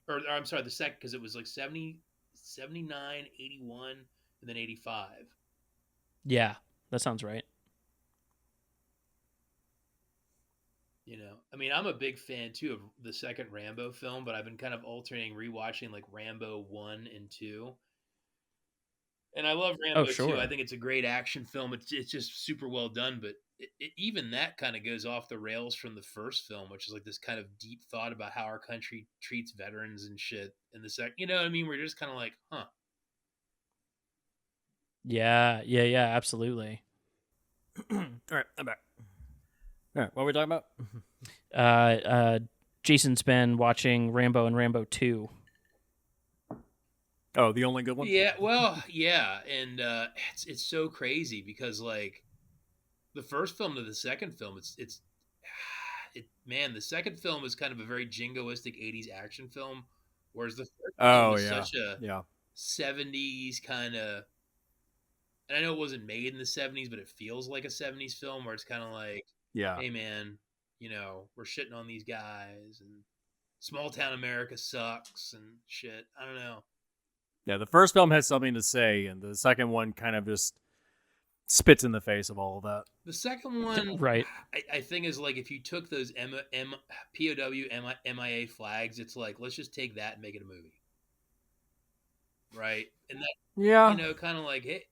Or I'm sorry, the second, because it was like 70, 79, 81, and then 85. Yeah, that sounds right. I mean, I'm a big fan too of the second Rambo film, but I've been kind of alternating rewatching like Rambo 1 and 2. And I love Rambo 2. I think it's a great action film. It's just super well done, but even that kind of goes off the rails from the first film, which is like this kind of deep thought about how our country treats veterans and shit. And the second, you know what I mean? We're just kind of like, huh. Yeah, absolutely. All right, I'm back. All right, what were we talking about? Jason's been watching Rambo and Rambo 2. Oh, the only good one? Yeah, well, yeah, and it's so crazy because like the first film to the second film, man, the second film is kind of a very jingoistic 80s action film, whereas the first film is such a 70s kind of, and I know it wasn't made in the 70s, but it feels like a 70s film where it's kind of like, hey man, we're shitting on these guys and small town America sucks and shit. I don't know. Yeah, the first film has something to say, and the second one kind of just spits in the face of all of that. The second one, right? I think is like if you took those POW, MIA flags, it's like let's just take that and make it a movie, right? And that, kind of like hey,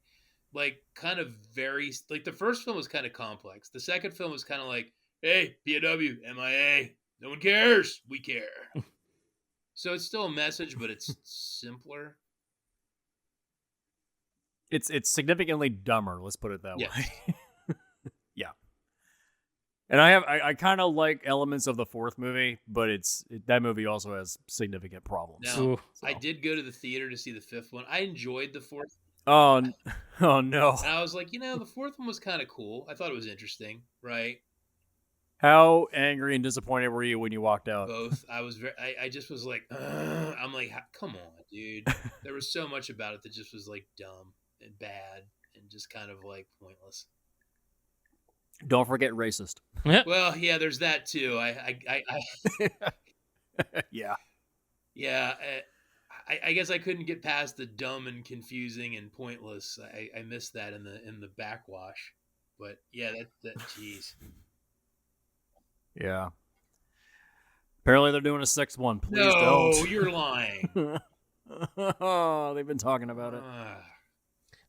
like kind of very like the first film was kind of complex. The second film was kind of like hey, POW, MIA, no one cares, we care. So it's still a message, but it's simpler. It's significantly dumber. Let's put it that way. And I kind of like elements of the fourth movie, but that movie also has significant problems. Now, Ooh. I did go to the theater to see the fifth one. I enjoyed the fourth. Oh, oh no! And I was like, the fourth one was kind of cool. I thought it was interesting, right? How angry and disappointed were you when you walked out? Both. I was I just was like, ugh. I'm like, come on, dude. There was so much about it that just was like dumb and bad and just kind of like pointless. Don't forget racist. Well, yeah, there's that too. Yeah. Yeah. I guess I couldn't get past the dumb and confusing and pointless. I missed that in the backwash. But yeah, that jeez. Yeah. Apparently they're doing a sixth one. Please No, don't. you're lying. Oh, they've been talking about it.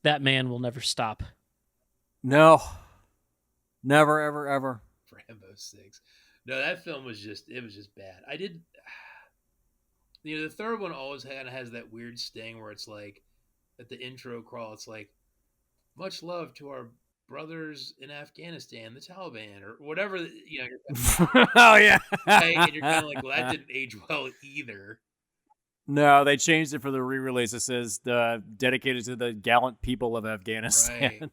That man will never stop. No. Never, ever, ever. Rambo 6. No, that film was just bad. I did, the third one always kind of has that weird sting where it's like, at the intro crawl, it's like, much love to our brothers in Afghanistan, the Taliban, or whatever, Oh, yeah. right? And you're kind of like, well, that didn't age well either. No, they changed it for the re-release. It says dedicated to the gallant people of Afghanistan. Right.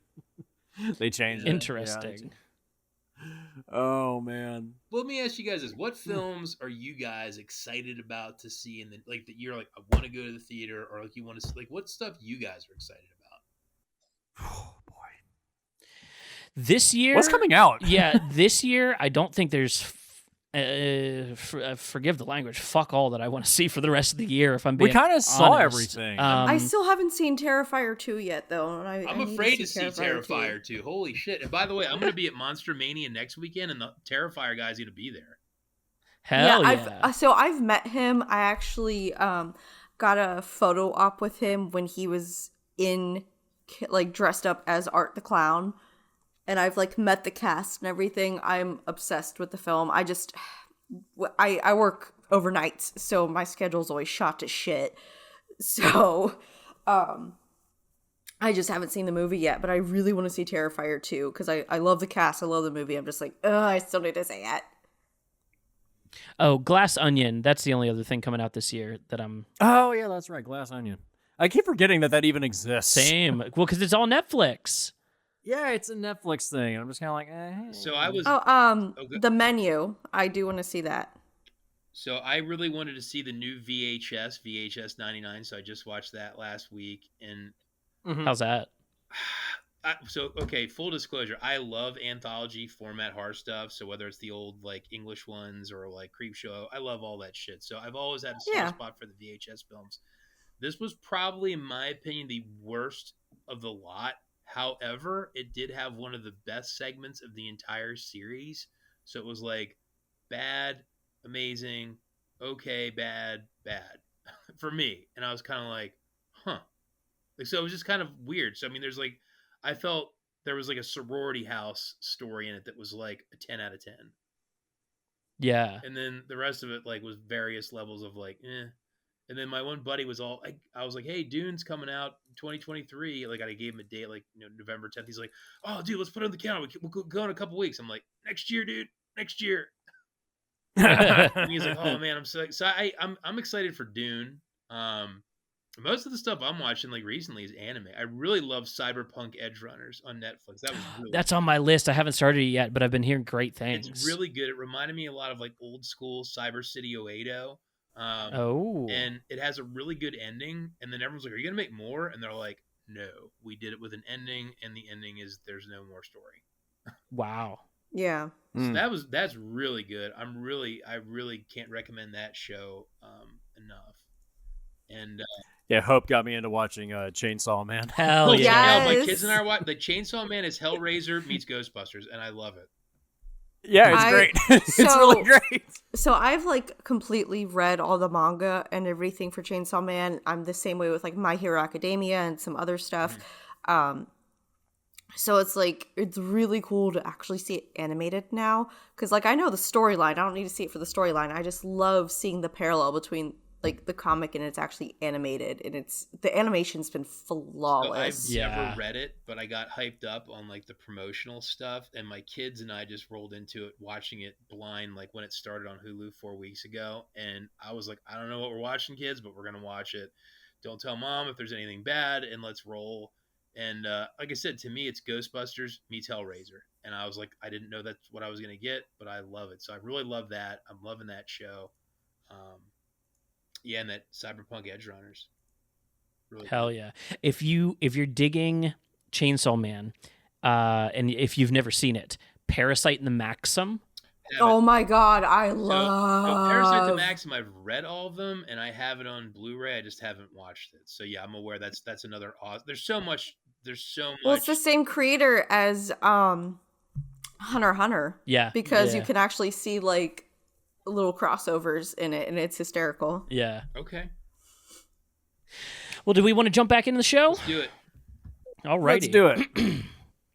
They changed it. Interesting. Yeah. Oh, man. Well, let me ask you guys this. What films are you guys excited about to see in that you're like, I want to go to the theater, or like you want to, like, what stuff you guys are excited about? Oh, boy. This year, What's coming out? Yeah, this year, I don't think there's. Forgive the language. Fuck all that I want to see for the rest of the year. If I'm being, We kind of saw honest. everything. I still haven't seen Terrifier 2 yet, though. And I'm afraid to see Terrifier 2. Holy shit. And by the way, I'm going to be at Monster Mania next weekend, and the Terrifier guy's going to be there. Hell yeah. So I've met him. I actually got a photo op with him when he was dressed up as Art the Clown. And I've met the cast and everything. I'm obsessed with the film. I work overnights, so my schedule's always shot to shit. So, I just haven't seen the movie yet, but I really want to see Terrifier 2 because I love the cast. I love the movie. I'm just like, I still need to say it. Oh, Glass Onion. That's the only other thing coming out this year that I'm. Oh, yeah, that's right. Glass Onion. I keep forgetting that even exists. Same. Well, because it's all Netflix. Yeah, it's a Netflix thing. I'm just kind of like, eh. So I was... The Menu. I do want to see that. So I really wanted to see the new VHS 99, so I just watched that last week. And How's that? Okay, full disclosure, I love anthology format horror stuff. So whether it's the old English ones or Creepshow, I love all that shit. So I've always had a soft spot for the VHS films. This was probably, in my opinion, the worst of the lot. However, it did have one of the best segments of the entire series. So it was bad, amazing, okay, bad, bad for me. And I was kind of like, huh. So it was just kind of weird. So, I mean, I felt there was a sorority house story in it that was a 10 out of 10. Yeah. And then the rest of it was various levels of eh. And then my one buddy was all, I was like, hey, Dune's coming out 2023. I gave him a date, November 10th. He's like, oh, dude, let's put it on the calendar. We'll go in a couple weeks. I'm like, next year, dude, next year. And he's like, oh man, I'm so I'm excited for Dune. Most of the stuff I'm watching recently is anime. I really love Cyberpunk Edge Runners on Netflix. That was really That's on my list. I haven't started it yet, but I've been hearing great things. It's really good. It reminded me a lot of old school Cyber City Oedo. And it has a really good ending. And then everyone's like, are you going to make more? And they're like, no, we did it with an ending. And the ending is there's no more story. Wow. Yeah. So that's really good. I really can't recommend that show enough. And yeah, Hope got me into watching Chainsaw Man. Hell yeah. Yes. My kids and I are watching. The Chainsaw Man is Hellraiser meets Ghostbusters, and I love it. Yeah, it's great. It's really great. So I've completely read all the manga and everything for Chainsaw Man. I'm the same way with My Hero Academia and some other stuff. So it's it's really cool to actually see it animated now. Because I know the storyline. I don't need to see it for the storyline. I just love seeing the parallel between like the comic and it's actually animated, and the animation's been So flawless. I've never read it, but I got hyped up on like the promotional stuff, and my kids and I just rolled into it, watching it blind, like when it started on Hulu 4 weeks ago. And I was like, I don't know what we're watching, kids, but we're gonna watch it. Don't tell mom if there's anything bad, and let's roll. And like I said, to me, it's Ghostbusters meets Hellraiser, and I was like, I didn't know that's what I was gonna get, but I love it. So I really love that. I'm loving that show. Yeah, and that Cyberpunk Edge Runners. Really Hell good. yeah! If you're digging Chainsaw Man, and if you've never seen it, Parasite and the Maxim. Oh my god, I So love Parasite the Maxim, I've read all of them, and I have it on Blu-ray. I just haven't watched it. So yeah, I'm aware that's another awesome. There's so much. Well, it's the same creator as Hunter x Hunter. Yeah, Because yeah. you can actually see like little crossovers in it, and it's hysterical. Yeah. Okay, Well, do we want to jump back into the show? let's do it. All righty. Let's do it.